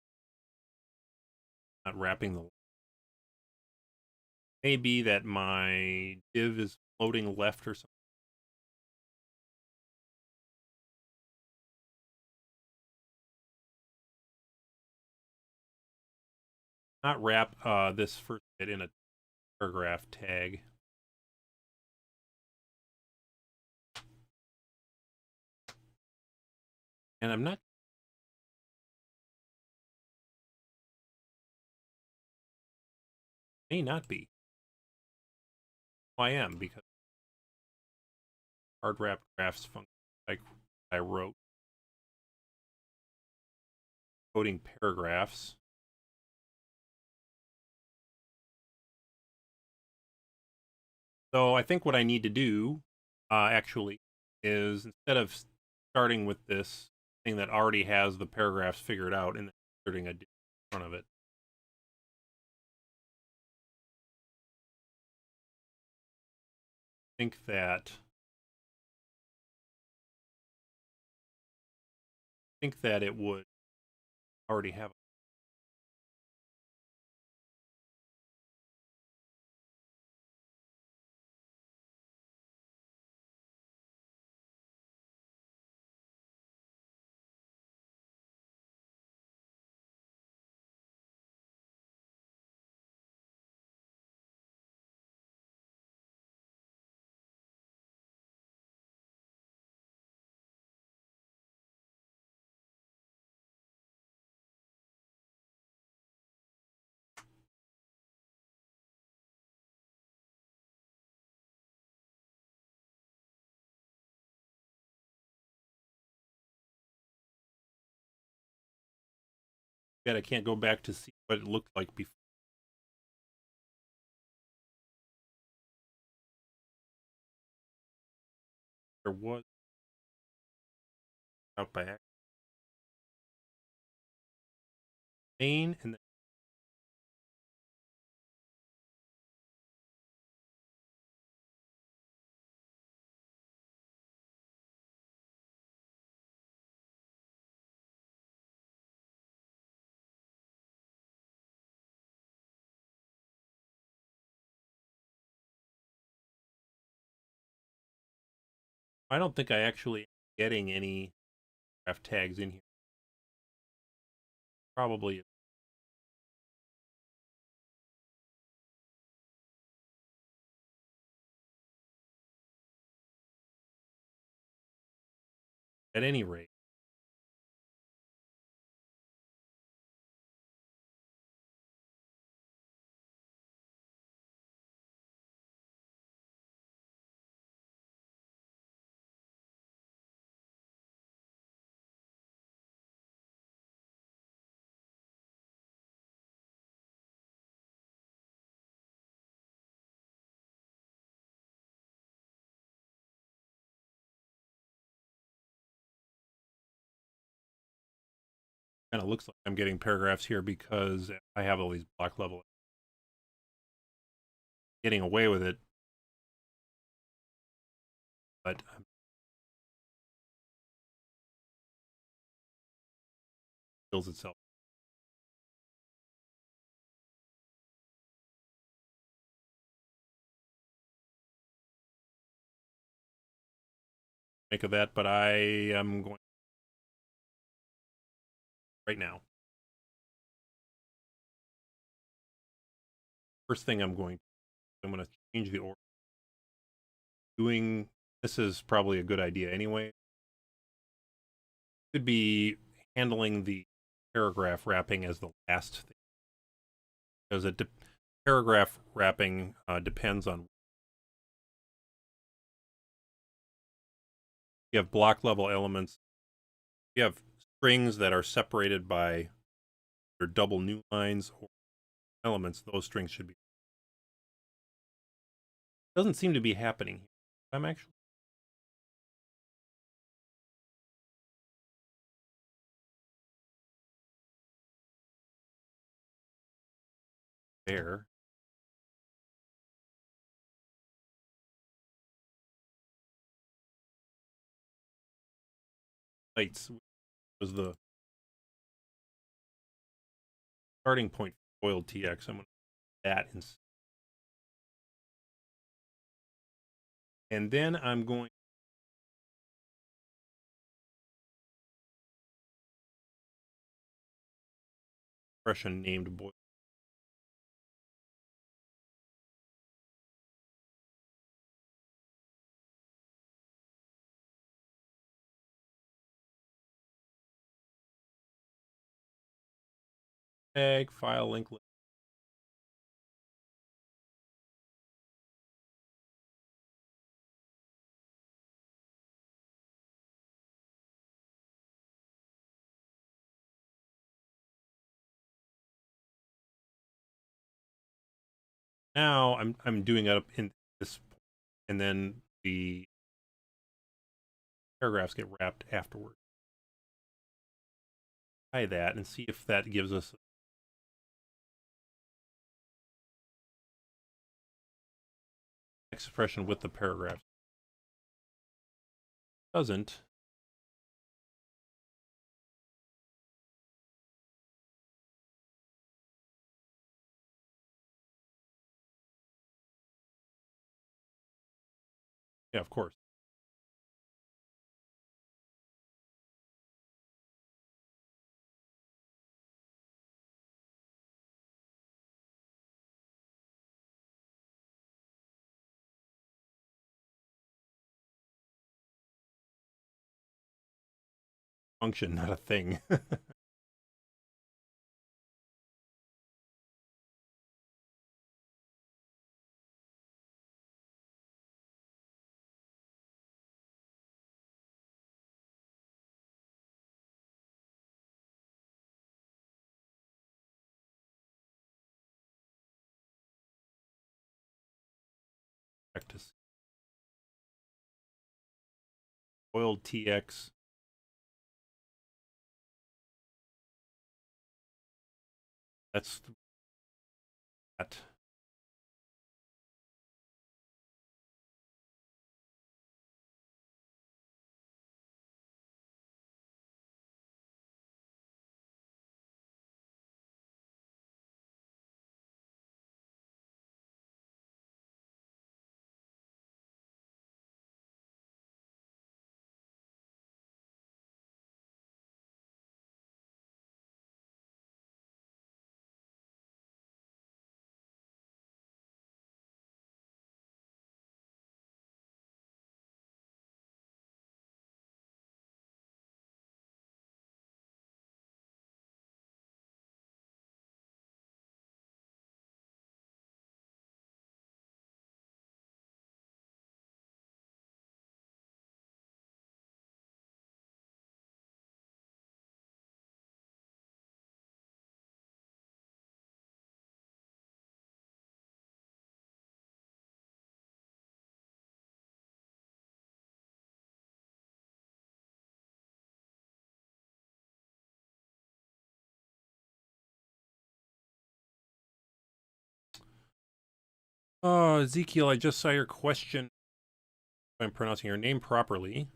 Maybe that my div is floating left or something. Not wrap this first bit in a paragraph tag. And I'm not. May not be. I am, because hard wrap graphs function like I wrote. Coding paragraphs. So I think what I need to do, actually, is instead of starting with this thing that already has the paragraphs figured out and then inserting a div in front of it, I think that it would already have. Yet I can't go back to see what it looked like before. There was out by main, and then I don't think I actually am getting any graph tags in here. Probably. At any rate, kind of looks like I'm getting paragraphs here because I have all these block level. Getting away with it, but kills itself. Make of that, but I am going right now. First thing I'm going to change the order. Doing this is probably a good idea anyway. Could be handling the paragraph wrapping as the last thing, because paragraph wrapping depends on. You have block level elements. You have strings that are separated by either double new lines or elements. Those strings should be. Doesn't seem to be happening here. I'm actually there. Sites was the starting point for foiled TX. I'm going to put that in. And then I'm going expression named boil. Tag file link. Now I'm doing it up in this and then the paragraphs get wrapped afterward. Try that and see if that gives us expression with the paragraph. Doesn't. Yeah, of course. Function, not a thing. Back to boiled TX. That's that. Oh, Ezekiel, I just saw your question. If I'm pronouncing your name properly.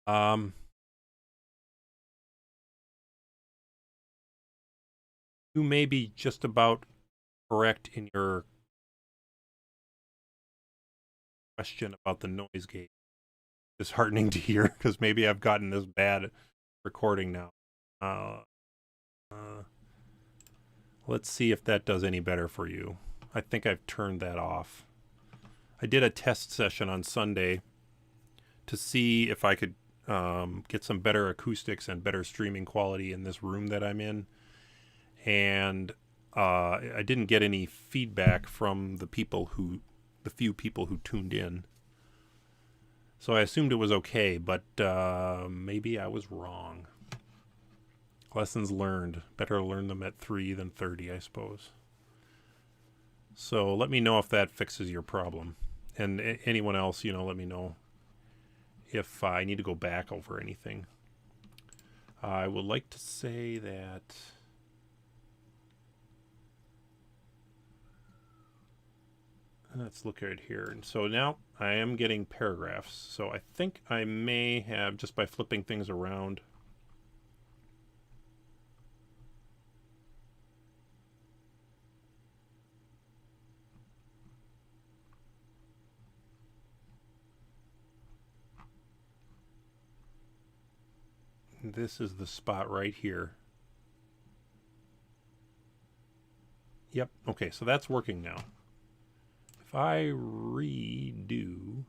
You may be just about correct in your question about the noise gate. Disheartening to hear because maybe I've gotten this bad recording now. Let's see if that does any better for you. I think I've turned that off. I did a test session on Sunday to see if I could get some better acoustics and better streaming quality in this room that I'm in. And I didn't get any feedback from the few people who tuned in. So I assumed it was okay, but maybe I was wrong. Lessons learned. Better learn them at 3 than 30, I suppose. So let me know if that fixes your problem. And anyone else, let me know if I need to go back over anything. I would like to say that let's look at it here. And so now I am getting paragraphs. So I think I may have, just by flipping things around, this is the spot right here. Yep. Okay, so that's working now. If I redo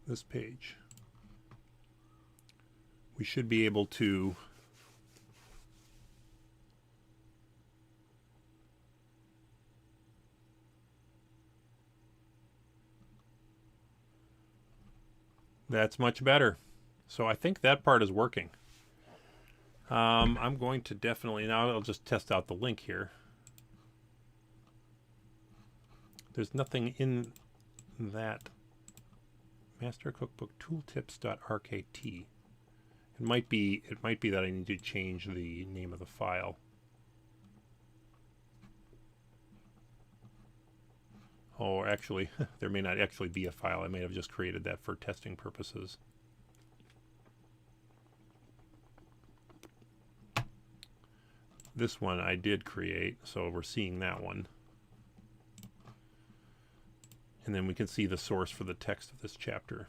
this page, we should be able to that's much better. So I think that part is working. I'm going to definitely, now I'll just test out the link here. There's nothing in that Master Cookbook tooltips.rkt. It might be that I need to change the name of the file. Or actually, there may not actually be a file. I may have just created that for testing purposes. This one I did create, so we're seeing that one. And then we can see the source for the text of this chapter.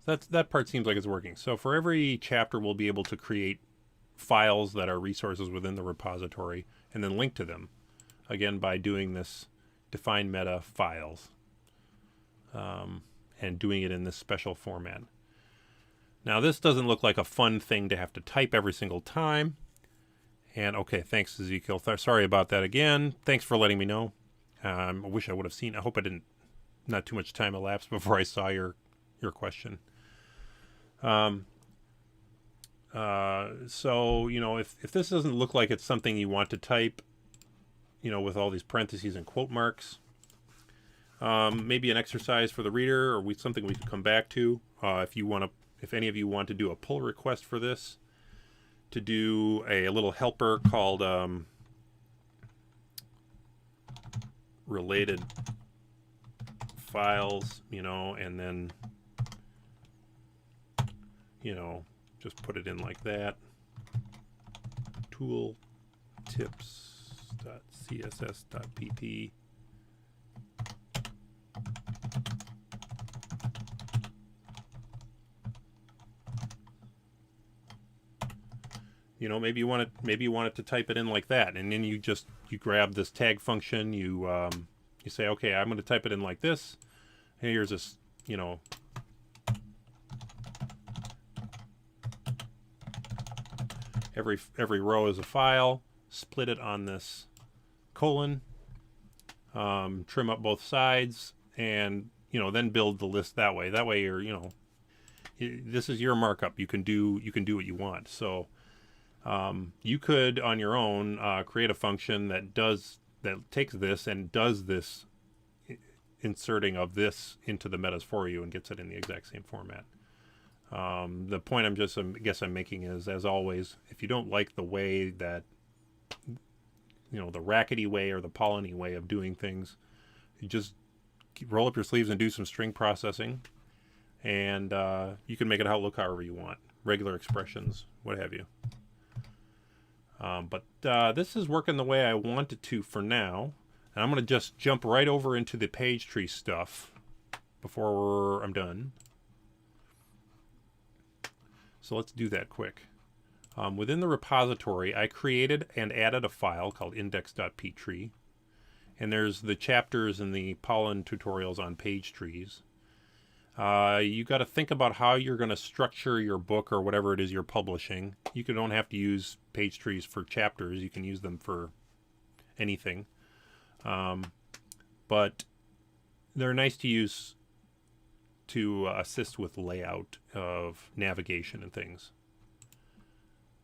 So that part seems like it's working. So for every chapter, we'll be able to create files that are resources within the repository and then link to them. Again, by doing this define meta files and doing it in this special format. Now this doesn't look like a fun thing to have to type every single time. And okay, thanks Ezekiel. Sorry about that again. Thanks for letting me know. I wish I would have seen. I hope I didn't. Not too much time elapsed before I saw your question. So you know, if this doesn't look like it's something you want to type, you know, with all these parentheses and quote marks, maybe an exercise for the reader, or something we could come back to. If any of you want to do a pull request for this, to do a little helper called related files, you know, and then, you know, just put it in like that. Tooltips.css.pp. You know, maybe you want it to type it in like that, and then you grab this tag function, you say, okay, I'm going to type it in like this. And here's this, you know, every row is a file. Split it on this colon. Trim up both sides, and you know, then build the list that way. That way, you're, you know, this is your markup. You can do what you want. So. You could, on your own, create a function that takes this and does this inserting of this into the metas for you and gets it in the exact same format. The point I'm making is, as always, if you don't like the way that, you know, the rackety way or the pollen-y way of doing things, you just roll up your sleeves and do some string processing, and you can make it look however you want. Regular expressions, what have you. But this is working the way I want it to for now. And I'm going to just jump right over into the page tree stuff before I'm done. So let's do that quick. Within the repository, I created and added a file called index.ptree. And there's the chapters and the pollen tutorials on page trees. You got to think about how you're going to structure your book or whatever it is you're publishing. You don't have to use page trees for chapters. You can use them for anything. But they're nice to use to assist with layout of navigation and things.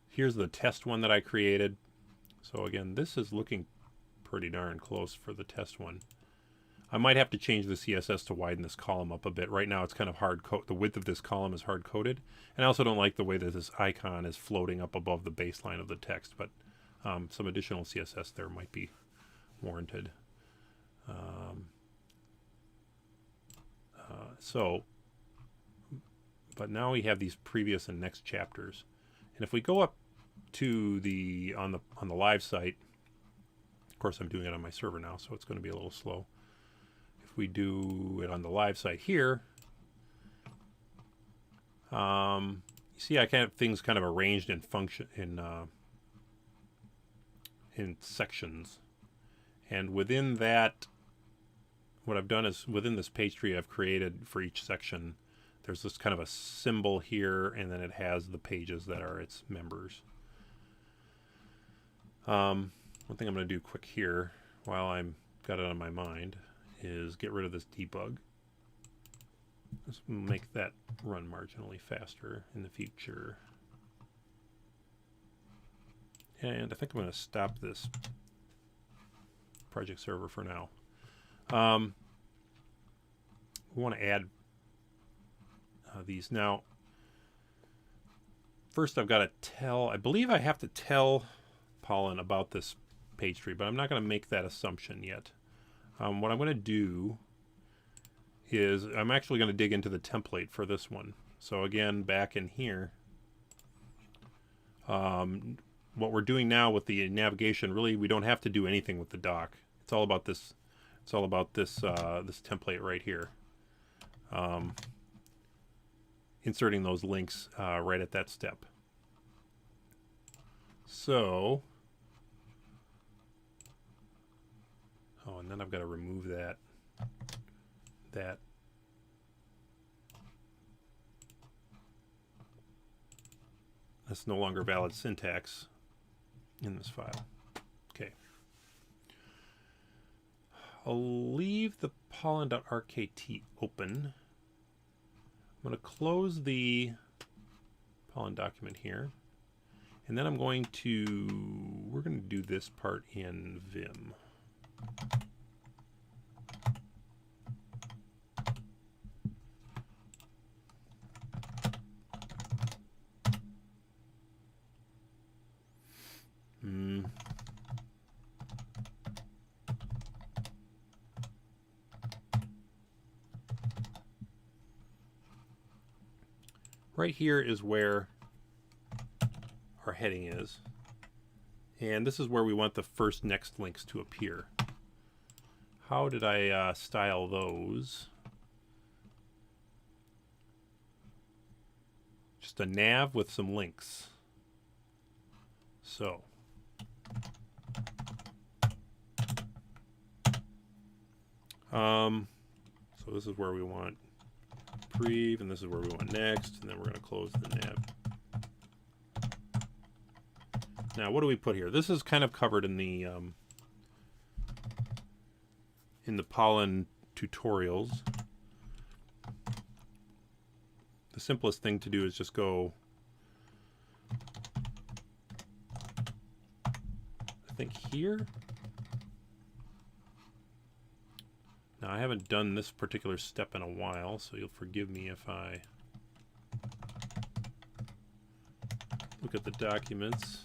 Here's the test one that I created. So again, this is looking pretty darn close for the test one. I might have to change the CSS to widen this column up a bit. Right now it's kind of the width of this column is hard-coded. And I also don't like the way that this icon is floating up above the baseline of the text, but some additional CSS there might be warranted. But now we have these previous and next chapters. And if we go up to on the live site, of course I'm doing it on my server now, so it's going to be a little slow. If we do it on the live site here, you see I have things kind of arranged in sections, and within that, what I've done is within this page tree I've created for each section, there's this kind of a symbol here, and then it has the pages that are its members. One thing I'm going to do quick here while I'm got it on my mind is get rid of this debug. Let's make that run marginally faster in the future. And I think I'm going to stop this project server for now. We want to add these. Now, first I've got to tell, I believe I have to tell Pollen about this page tree, but I'm not going to make that assumption yet. What I'm going to do is I'm actually going to dig into the template for this one. So again, back in here, what we're doing now with the navigation, really we don't have to do anything with the doc. It's all about this. It's all about this this template right here. Inserting those links right at that step. So, oh, and then I've got to remove that. That's no longer valid syntax in this file. Okay. I'll leave the pollen.rkt open. I'm going to close the Pollen document here. And then we're going to do this part in Vim. Right here is where our heading is. And this is where we want the first next links to appear. How did I style those? Just a nav with some links. So this is where we want prev, and this is where we want next, and then we're going to close the nav. Now, what do we put here? This is kind of covered in the Pollen tutorials. The simplest thing to do is just go, I think here. Now, I haven't done this particular step in a while, so you'll forgive me if I look at the documents.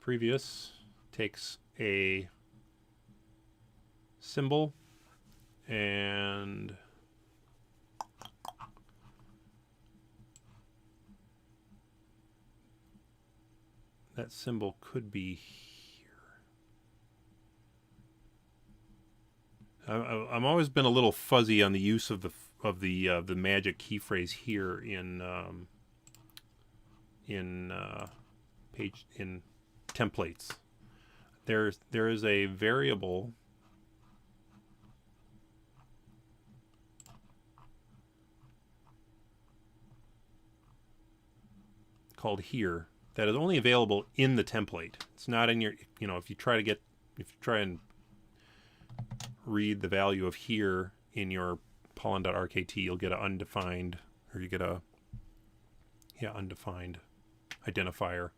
Previous takes a symbol and that symbol could be here. I've always been a little fuzzy on the use of the magic key phrase here in templates. There is a variable called here that is only available in the template. It's not in your, if you try and read the value of here in your pollen.rkt, you'll get an undefined, or you get a undefined identifier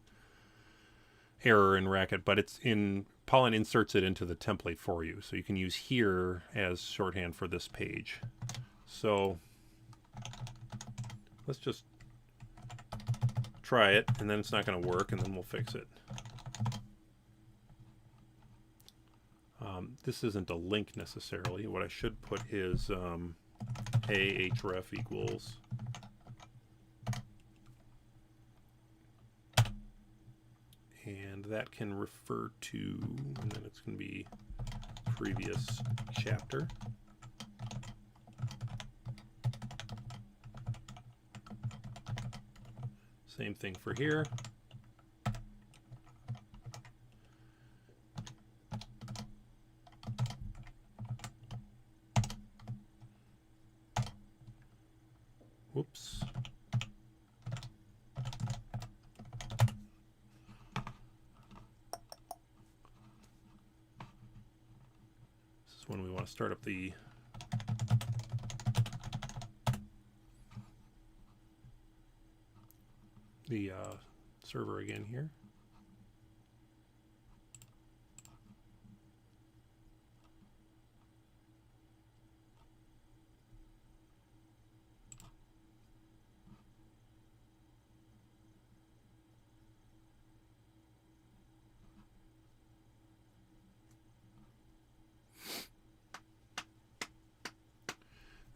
error in Racket, but it's in Pollen inserts it into the template for you, so you can use here as shorthand for this page. So let's just try it, and then it's not going to work, and then we'll fix it. This isn't a link necessarily. What I should put is ahref equals and that can refer to, and then it's going to be previous chapter. Same thing for here. Whoops. This is when we want to start up the the server again here.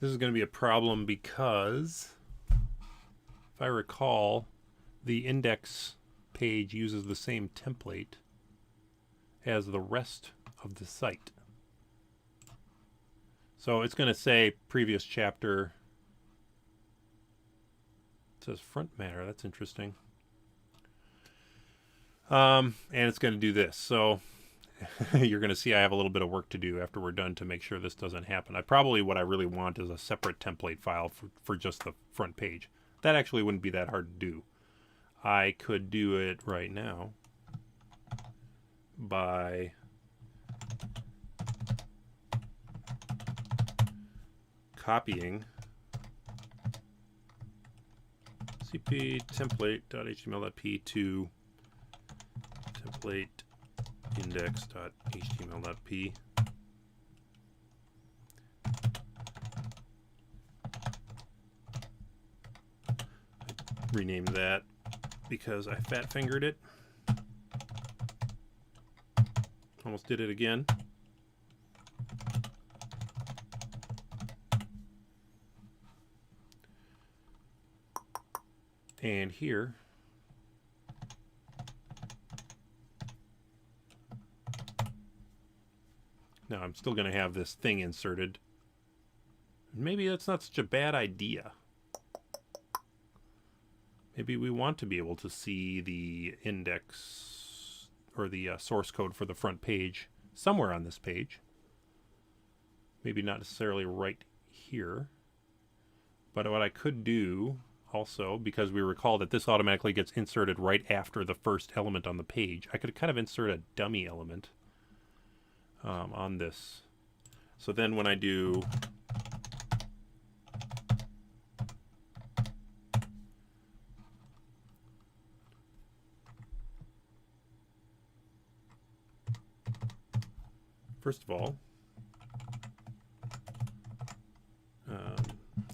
This is going to be a problem because, if I recall, the index page uses the same template as the rest of the site. So it's going to say previous chapter. It says front matter. That's interesting. And it's going to do this. So you're going to see I have a little bit of work to do after we're done to make sure this doesn't happen. What I really want is a separate template file for just the front page. That actually wouldn't be that hard to do. I could do it right now by copying cp template.html.p to template index.html.p. Rename that because I fat fingered it. Almost did it again. And here, now I'm still going to have this thing inserted. Maybe that's not such a bad idea. Maybe we want to be able to see the index or the source code for the front page somewhere on this page. Maybe not necessarily right here. But what I could do also, because we recall that this automatically gets inserted right after the first element on the page, I could kind of insert a dummy element on this. So then when I do first of all,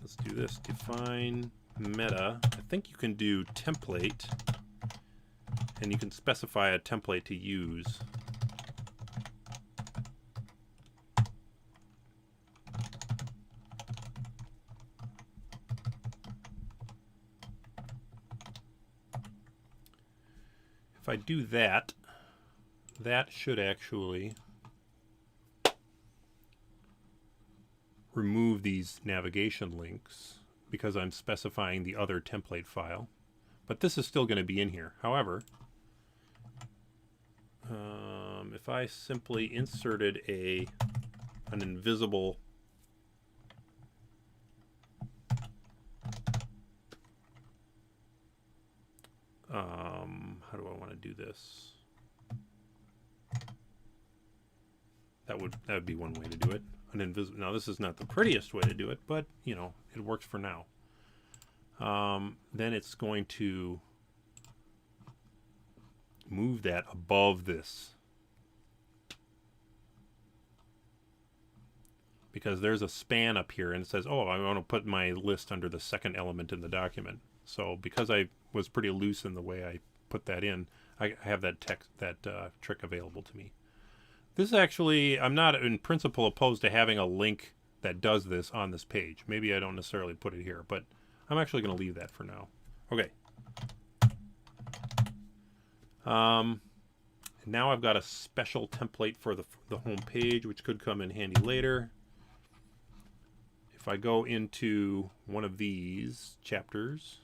let's do this. Define meta. I think you can do template, and you can specify a template to use. If I do that, that should actually remove these navigation links because I'm specifying the other template file. But this is still going to be in here. However, if I simply inserted an invisible how do I want to do this? That would be one way to do it. Now this is not the prettiest way to do it, but you know, it works for now. Then it's going to move that above this, because there's a span up here and it says, oh, I want to put my list under the second element in the document. So because I was pretty loose in the way I put that in, I have that trick available to me. This is actually, I'm not in principle opposed to having a link that does this on this page. Maybe I don't necessarily put it here, but I'm actually going to leave that for now. Okay. Now I've got a special template for the home page, which could come in handy later. If I go into one of these chapters,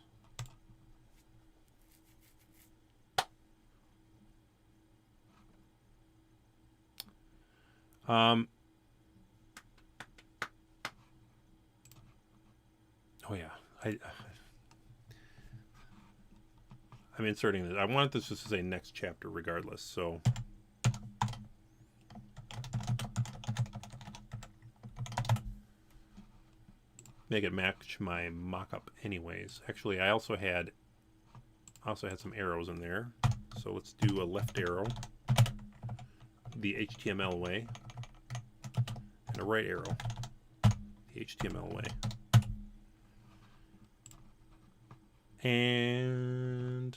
oh yeah, I'm inserting this. I want this just to say next chapter regardless, so make it match my mock-up anyways. Actually, I also had also had some arrows in there. So let's do a left arrow the HTML way, and a right arrow the HTML way. And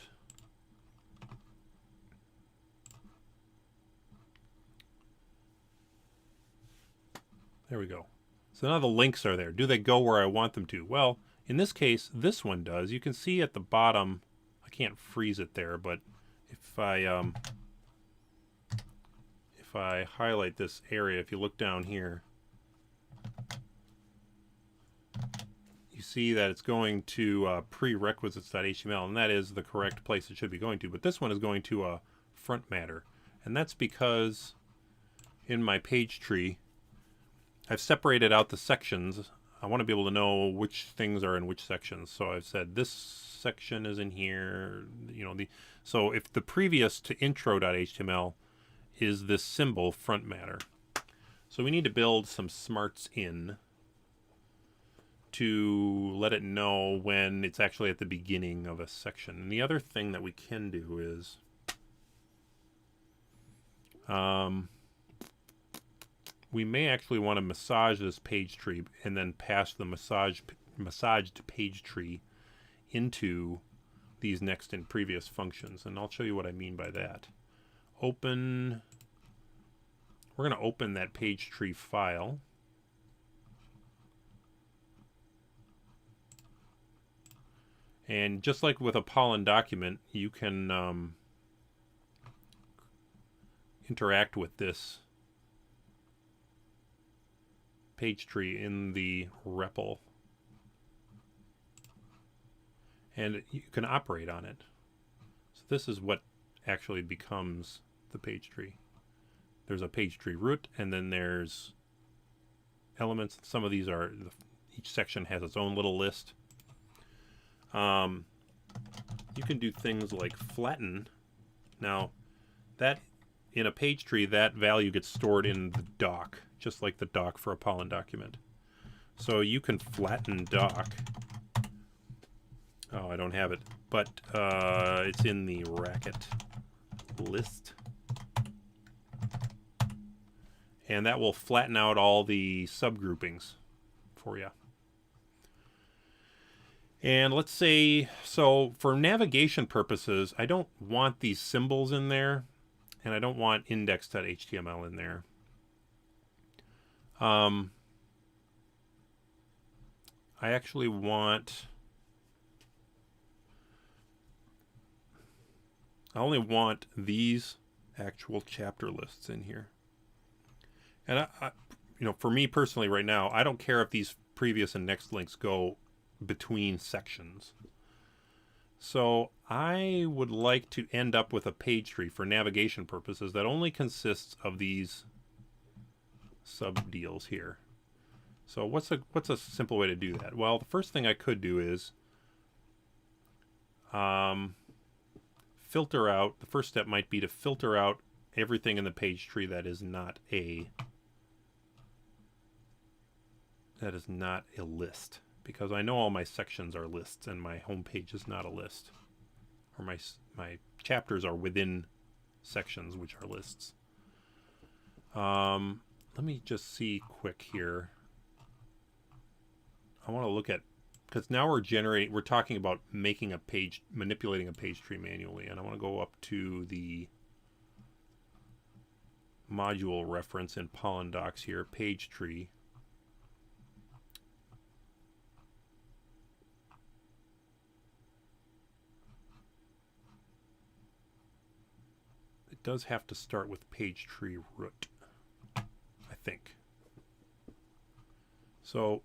there we go. So now the links are there. Do they go where I want them to? Well, in this case, this one does. You can see at the bottom, I can't freeze it there, but if I highlight this area, if you look down here, you see that it's going to prerequisites.html, and that is the correct place it should be going to. But this one is going to a front matter, and that's because in my page tree, I've separated out the sections. I want to be able to know which things are in which sections. So I've said this section is in here. You know, so if the previous to intro.html is this symbol front matter, so we need to build some smarts in to let it know when it's actually at the beginning of a section. And the other thing that we can do is we may actually want to massage this page tree and then pass the massaged page tree into these next and previous functions. And I'll show you what I mean by that. We're going to open that page tree file. And just like with a Pollen document, you can interact with this page tree in the REPL, and you can operate on it. So this is what actually becomes the page tree. There's a page tree root, and then there's elements. Some of these are, each section has its own little list. You can do things like flatten. Now, that in a page tree, that value gets stored in the doc, just like the doc for a Pollen document. So you can flatten doc. Oh, I don't have it, but it's in the racket list. And that will flatten out all the subgroupings for you. And let's say, so for navigation purposes, I don't want these symbols in there, and I don't want index.html in there. I actually I only want these actual chapter lists in here. And for me personally right now, I don't care if these previous and next links go between sections. So I would like to end up with a page tree for navigation purposes that only consists of these sub deals here. So what's a simple way to do that? Well, the first thing I could do is filter out. The first step might be to filter out everything in the page tree that is not a list, because I know all my sections are lists and my home page is not a list, or my chapters are within sections, which are lists. Let me just see quick here. I want to look at, because now we're talking about manipulating a page tree manually, and I want to go up to the module reference in Pollen Docs here, page tree. It does have to start with page tree root, I think. So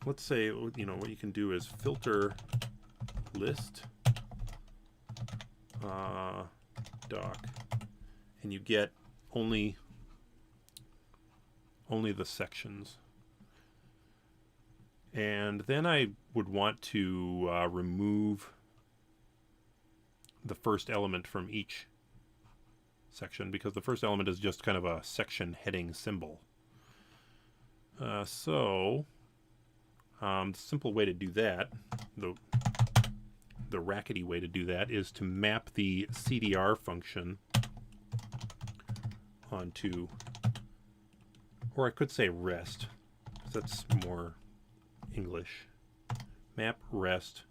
let's say, what you can do is filter list doc, and you get only the sections. And then I would want to remove the first element from each section, because the first element is just kind of a section heading symbol. The simple way to do that, the the rackety way to do that is to map the CDR function onto, or I could say rest, because that's more English. Map rest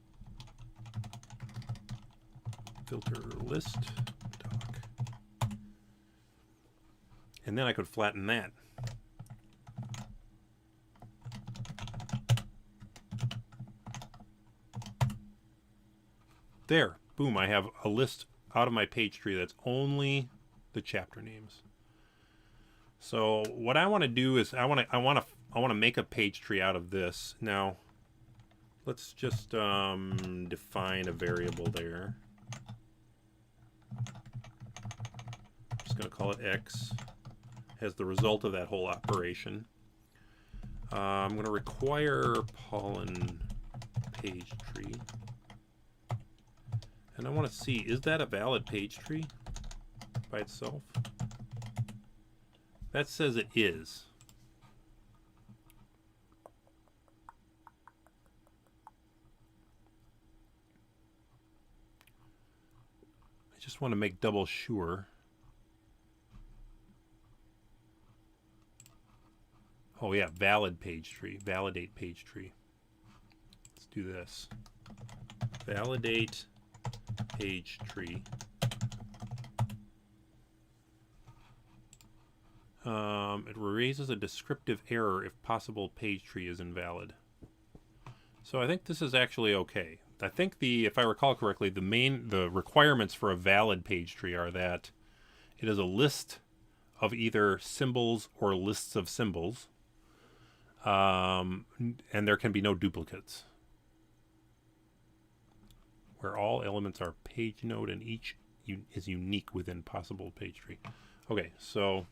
filter list doc. And then I could flatten that. There, boom, I have a list out of my page tree that's only the chapter names. So what I want to do is I want to make a page tree out of this. Now, let's just define a variable there. I'm just going to call it X as the result of that whole operation. I'm going to require pollen page tree. And I want to see, is that a valid page tree by itself? That says it is. I just want to make double sure. Oh yeah, valid page tree, validate page tree. Let's do this. Validate page tree. It raises a descriptive error if possible page tree is invalid. So I think this is actually okay. I think if I recall correctly, the requirements for a valid page tree are that it is a list of either symbols or lists of symbols, and there can be no duplicates, where all elements are page node and each is unique within possible page tree. Okay, so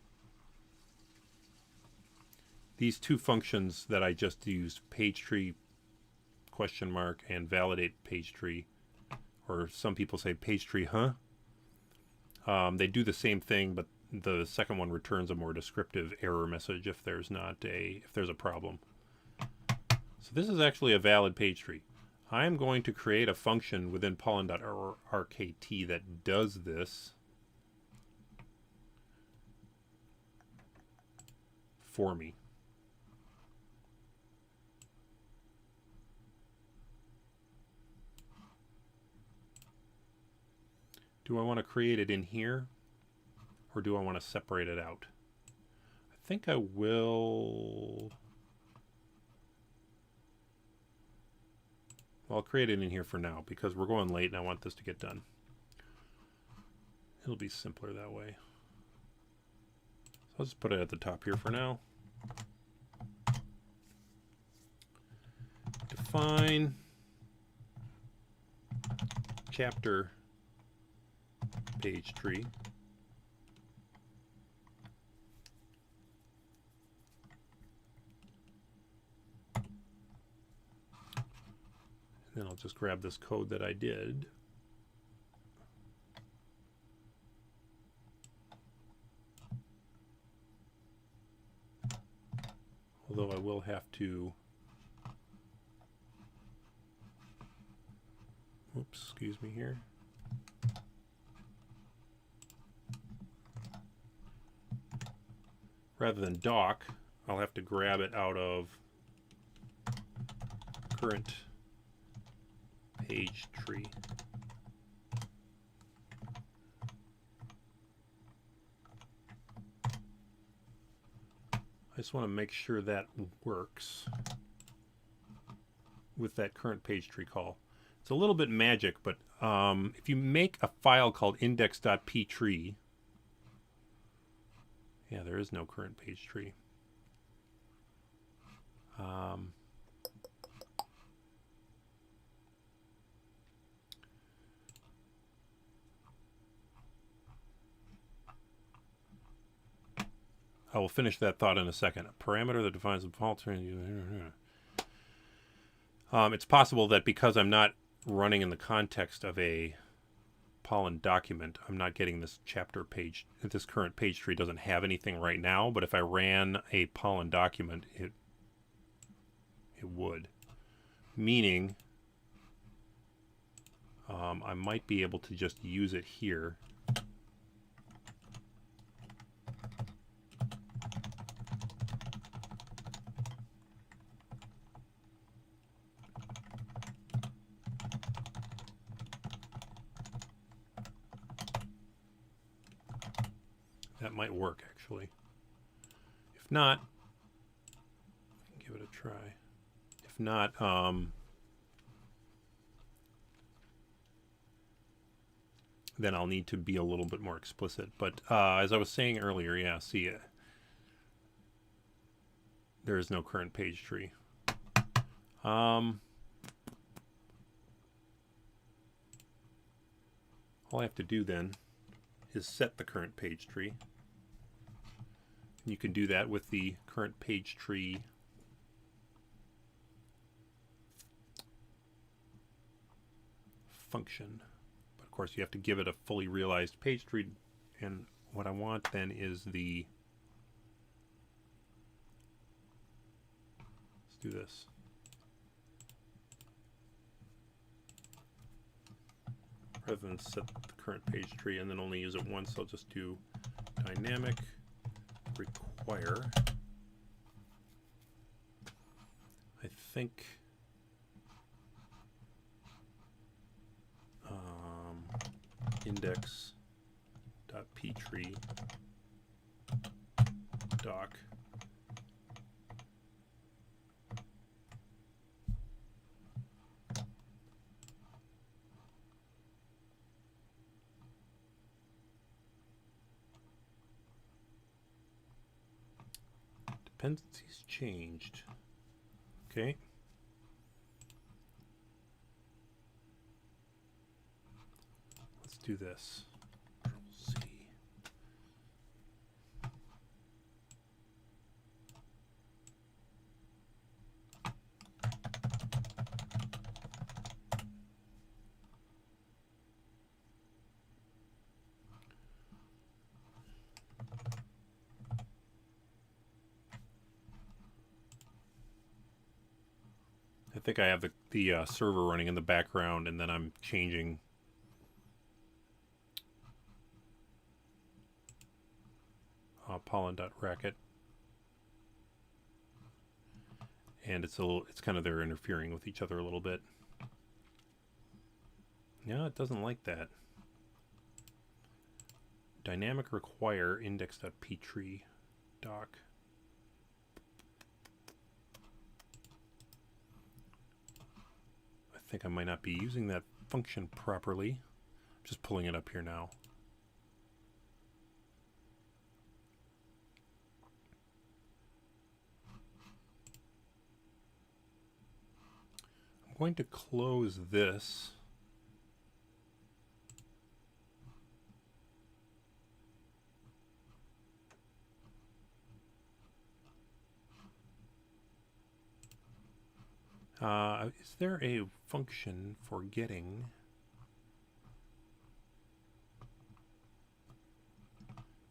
these two functions that I just used, page tree question mark and validate page tree, or some people say page tree, huh? They do the same thing, but the second one returns a more descriptive error message if there's a problem. So this is actually a valid page tree. I am going to create a function within pollen.rkt that does this for me. Do I want to create it in here, or do I want to separate it out? I think I will. Well, I'll create it in here for now because we're going late and I want this to get done. It'll be simpler that way. So I'll just put it at the top here for now. Define chapter page tree. Then I'll just grab this code that I did. Although I will have to, oops, excuse me here. Rather than doc, I'll have to grab it out of current page tree. I just want to make sure that works with that current page tree call. It's a little bit magic, but if you make a file called index.ptree, yeah, there is no current page tree. I will finish that thought in a second. A parameter that defines the default. It's possible that because I'm not running in the context of a Pollen document, I'm not getting this chapter page. This current page tree doesn't have anything right now, but if I ran a Pollen document, it would. Meaning I might be able to just use it here. That might work, actually. If not, give it a try. If not, then I'll need to be a little bit more explicit. But as I was saying earlier, yeah, see, there is no current page tree. All I have to do then is set the current page tree. You can do that with the current page tree function. But of course, you have to give it a fully realized page tree. And what I want then is the, let's do this. Rather than set the current page tree and then only use it once, I'll just do dynamic require. I think index.ptree doc dependencies changed. Okay. Let's do this. Control C. I think I have the server running in the background, and then I'm changing pollen.racket, and it's kind of, they're interfering with each other a little bit. No, it doesn't like that. Dynamic require index.ptree doc. I think I might not be using that function properly. I'm just pulling it up here now. I'm going to close this. Is there a function for getting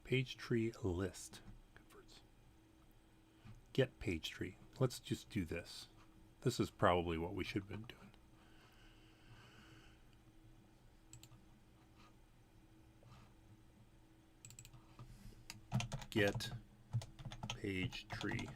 page tree list? Get page tree. Let's just do this. This is probably what we should have been doing. Get page tree.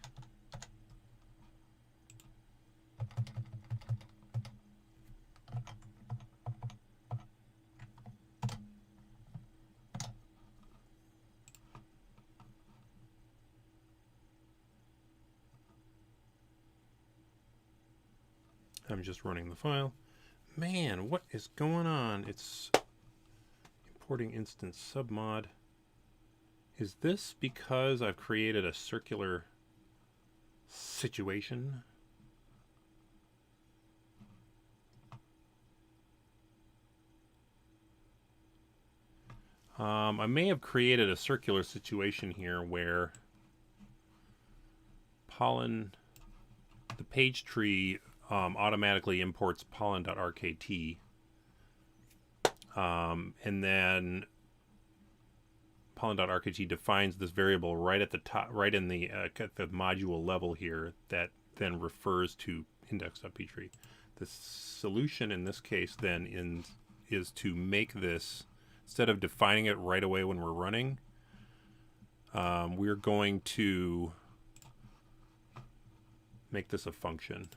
I'm just running the file. Man, what is going on? It's importing instance submod. Is this because I've created a circular situation? I may have created a circular situation here where pollen, the page tree automatically imports pollen.rkt, and then pollen.rkt defines this variable right at the top, right in the at the module level here, that then refers to index.ptree. The solution in this case then is to make this, instead of defining it right away when we're running, we're going to make this a function.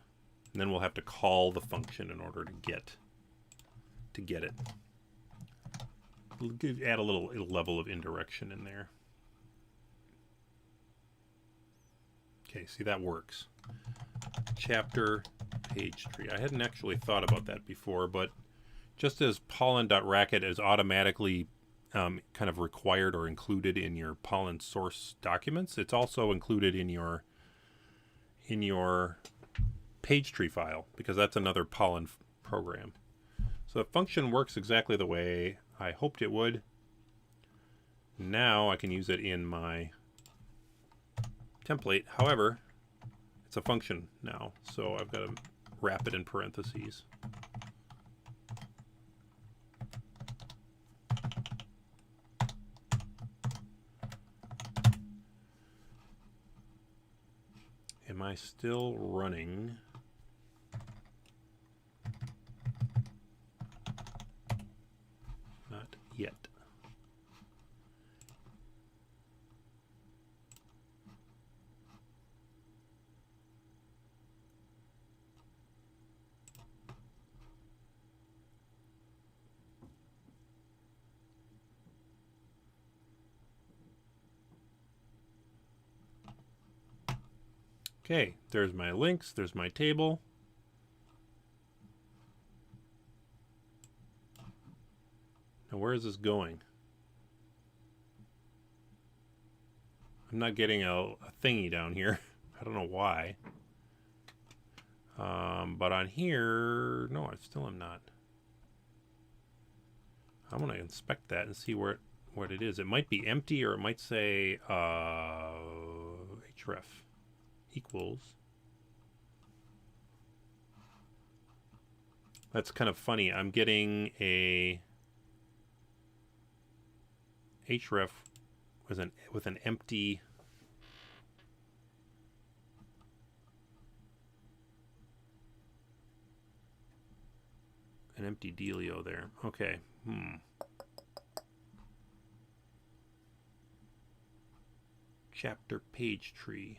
And then we'll have to call the function in order to get it. Add a little level of indirection in there. Okay, see, that works. Chapter page tree. I hadn't actually thought about that before, but just as pollen.racket is automatically kind of required or included in your pollen source documents, it's also included in your page tree file, because that's another pollen program. So the function works exactly the way I hoped it would. Now I can use it in my template. However, it's a function now, so I've got to wrap it in parentheses. Am I still running? Not yet. Okay, there's my links, there's my table. Now where is this going? I'm not getting a thingy down here. I don't know why. But on here, no, I still am not. I'm going to inspect that and see what it is. It might be empty, or it might say href equals. That's kind of funny. I'm getting a href with an empty dealio there. Okay. Chapter page tree.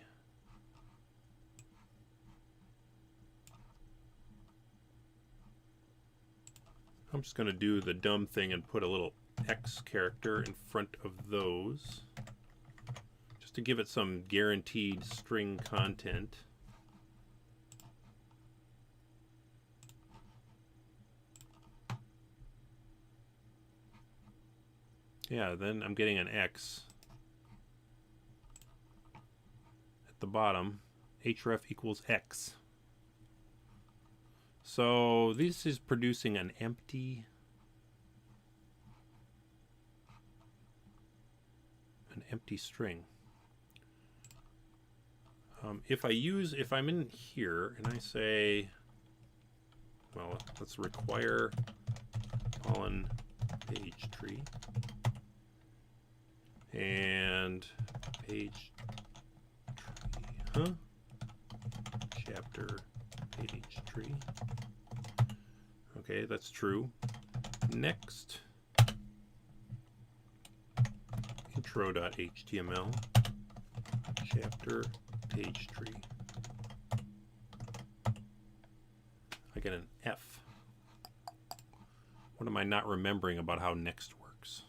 I'm just going to do the dumb thing and put a little X character in front of those, just to give it some guaranteed string content. Yeah, then I'm getting an X at the bottom. href equals X. So this is producing an empty string. If I'm in here and I say, well, let's require pollen page tree and page tree, chapter page tree. Okay, that's true. Next, intro.html, chapter page tree. I get an F. What am I not remembering about how next works?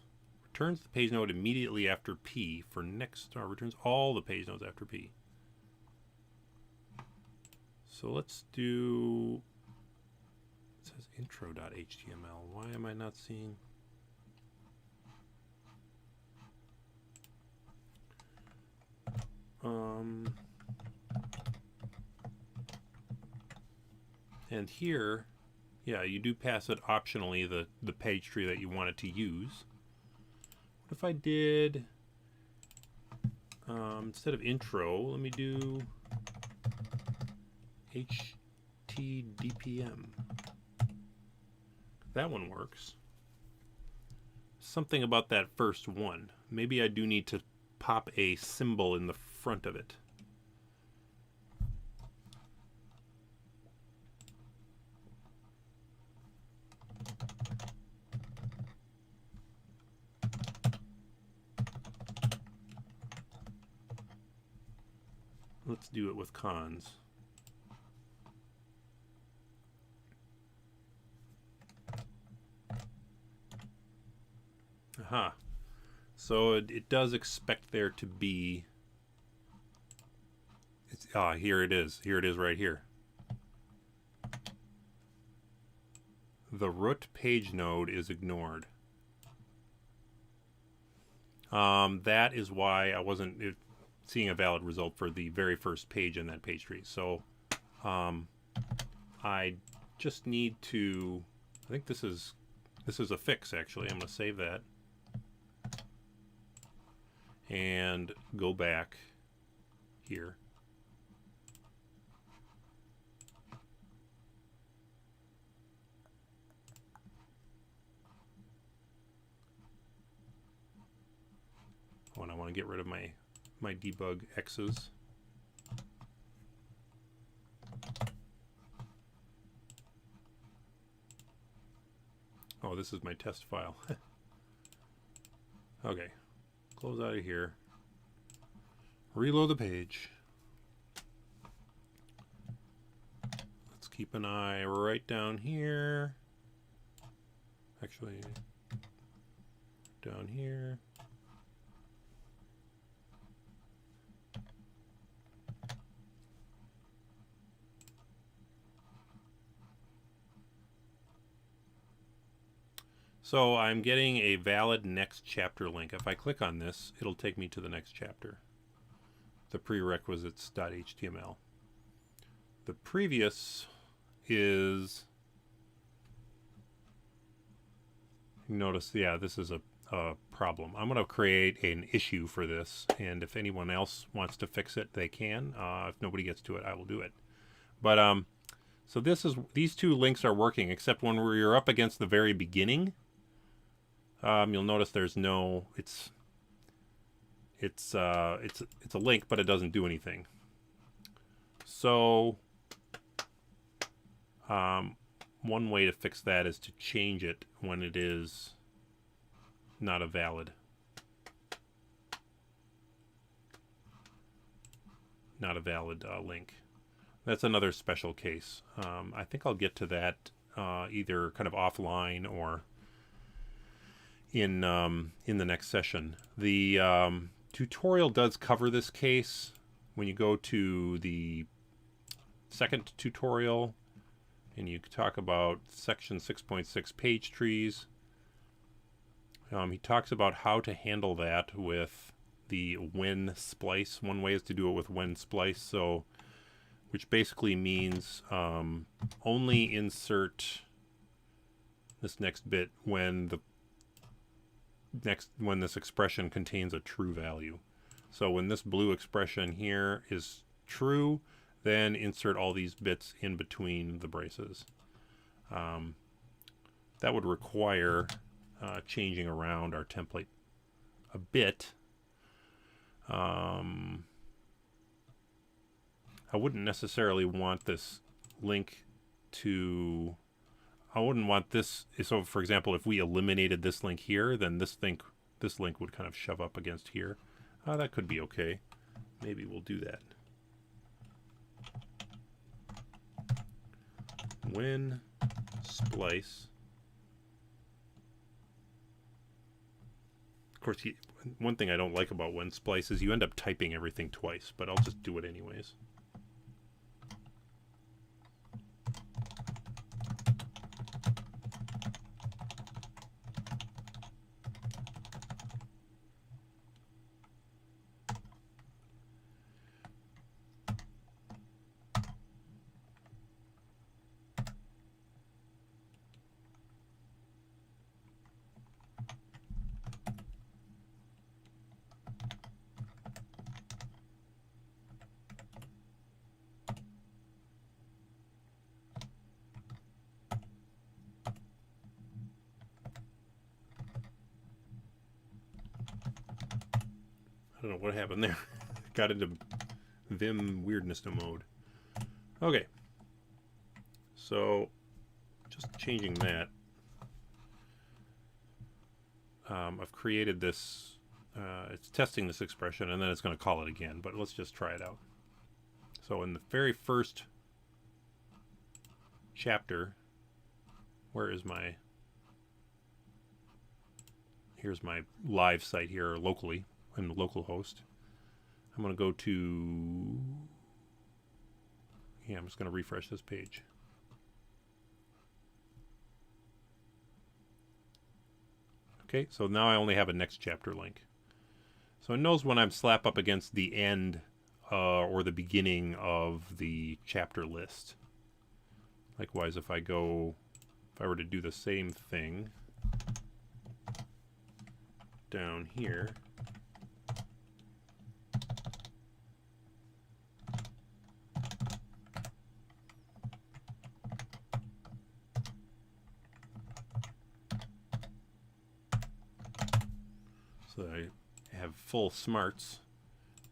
Returns the page node immediately after P for next, or returns all the page nodes after P. So let's do, it says intro.html. Why am I not seeing? And here, yeah, you do pass it optionally, the page tree that you want it to use. What if I did, instead of intro, let me do htdpm. That one works. Something about that first one. Maybe I do need to pop a symbol in the front of it. Let's do it with cons. Aha. So it does expect there to be... here it is. Here it is right here. The root page node is ignored. That is why I wasn't seeing a valid result for the very first page in that page tree. So I just need to... I think this is a fix, actually. I'm going to save that. And go back here. Oh, and I want to get rid of my debug X's. Oh, this is my test file. Okay. Close out of here. Reload the page. Let's keep an eye right down here. Actually, down here. So I'm getting a valid next chapter link. If I click on this, it'll take me to the next chapter. The prerequisites.html. The previous is... Notice, yeah, this is a problem. I'm going to create an issue for this, and if anyone else wants to fix it, they can. If nobody gets to it, I will do it. But so these two links are working, except when we're up against the very beginning. You'll notice there's no, it's a link, but it doesn't do anything. So one way to fix that is to change it when it is not a valid link. That's another special case. I think I'll get to that either kind of offline or in the next session. The tutorial does cover this case. When you go to the second tutorial and you talk about section 6.6 page trees, he talks about how to handle that with the when splice. One way is to do it with when splice, so which basically means only insert this next bit when this expression contains a true value. So when this blue expression here is true, then insert all these bits in between the braces. That would require changing around our template a bit. I wouldn't necessarily want this link to... I wouldn't want this. So, for example, if we eliminated this link here, then this link would kind of shove up against here. That could be okay. Maybe we'll do that. When splice. Of course, one thing I don't like about when splice is you end up typing everything twice, but I'll just do it anyways. I don't know what happened there. Got into Vim weirdness mode. Okay. So, just changing that. I've created this, it's testing this expression, and then it's going to call it again, but let's just try it out. So in the very first chapter, where is my... Here's my live site here locally in the localhost. I'm going to go to... Yeah, I'm just going to refresh this page. Okay, so now I only have a next chapter link. So it knows when I'm slap up against the end or the beginning of the chapter list. Likewise, if I were to do the same thing down here, so I have full smarts,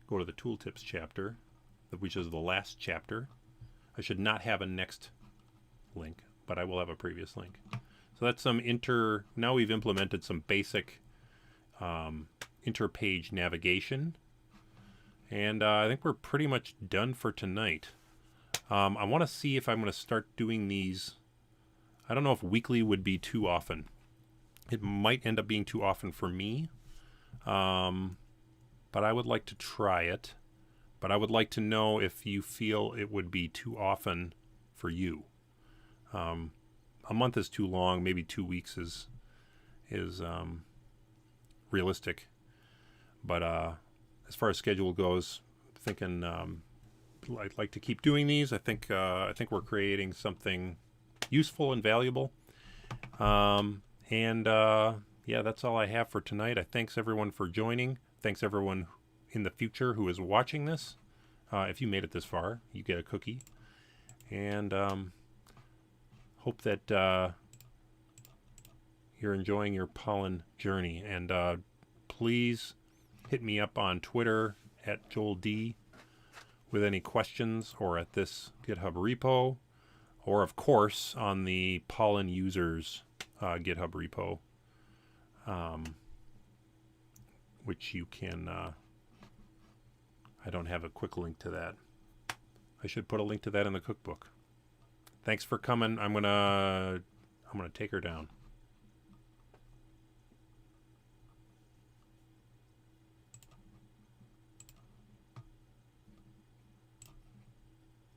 go to the tooltips chapter, which is the last chapter. I should not have a next link, but I will have a previous link. So that's some now we've implemented some basic interpage navigation, and I think we're pretty much done for tonight. I want to see if I'm going to start doing these. I don't know if weekly would be too often. It might end up being too often for me, but I would like to try it. But I would like to know if you feel it would be too often for you. A month is too long. Maybe 2 weeks is realistic. But as far as schedule goes, thinking I'd like to keep doing these. I think we're creating something useful and valuable. Yeah, that's all I have for tonight. I thanks everyone for joining. Thanks everyone in the future who is watching this. If you made it this far, you get a cookie. And hope that you're enjoying your pollen journey. And please hit me up on Twitter at JoelD with any questions, or at this GitHub repo, or of course on the pollen users GitHub repo, which you can... I don't have a quick link to that. I should put a link to that in the cookbook. Thanks for coming. I'm gonna take her down.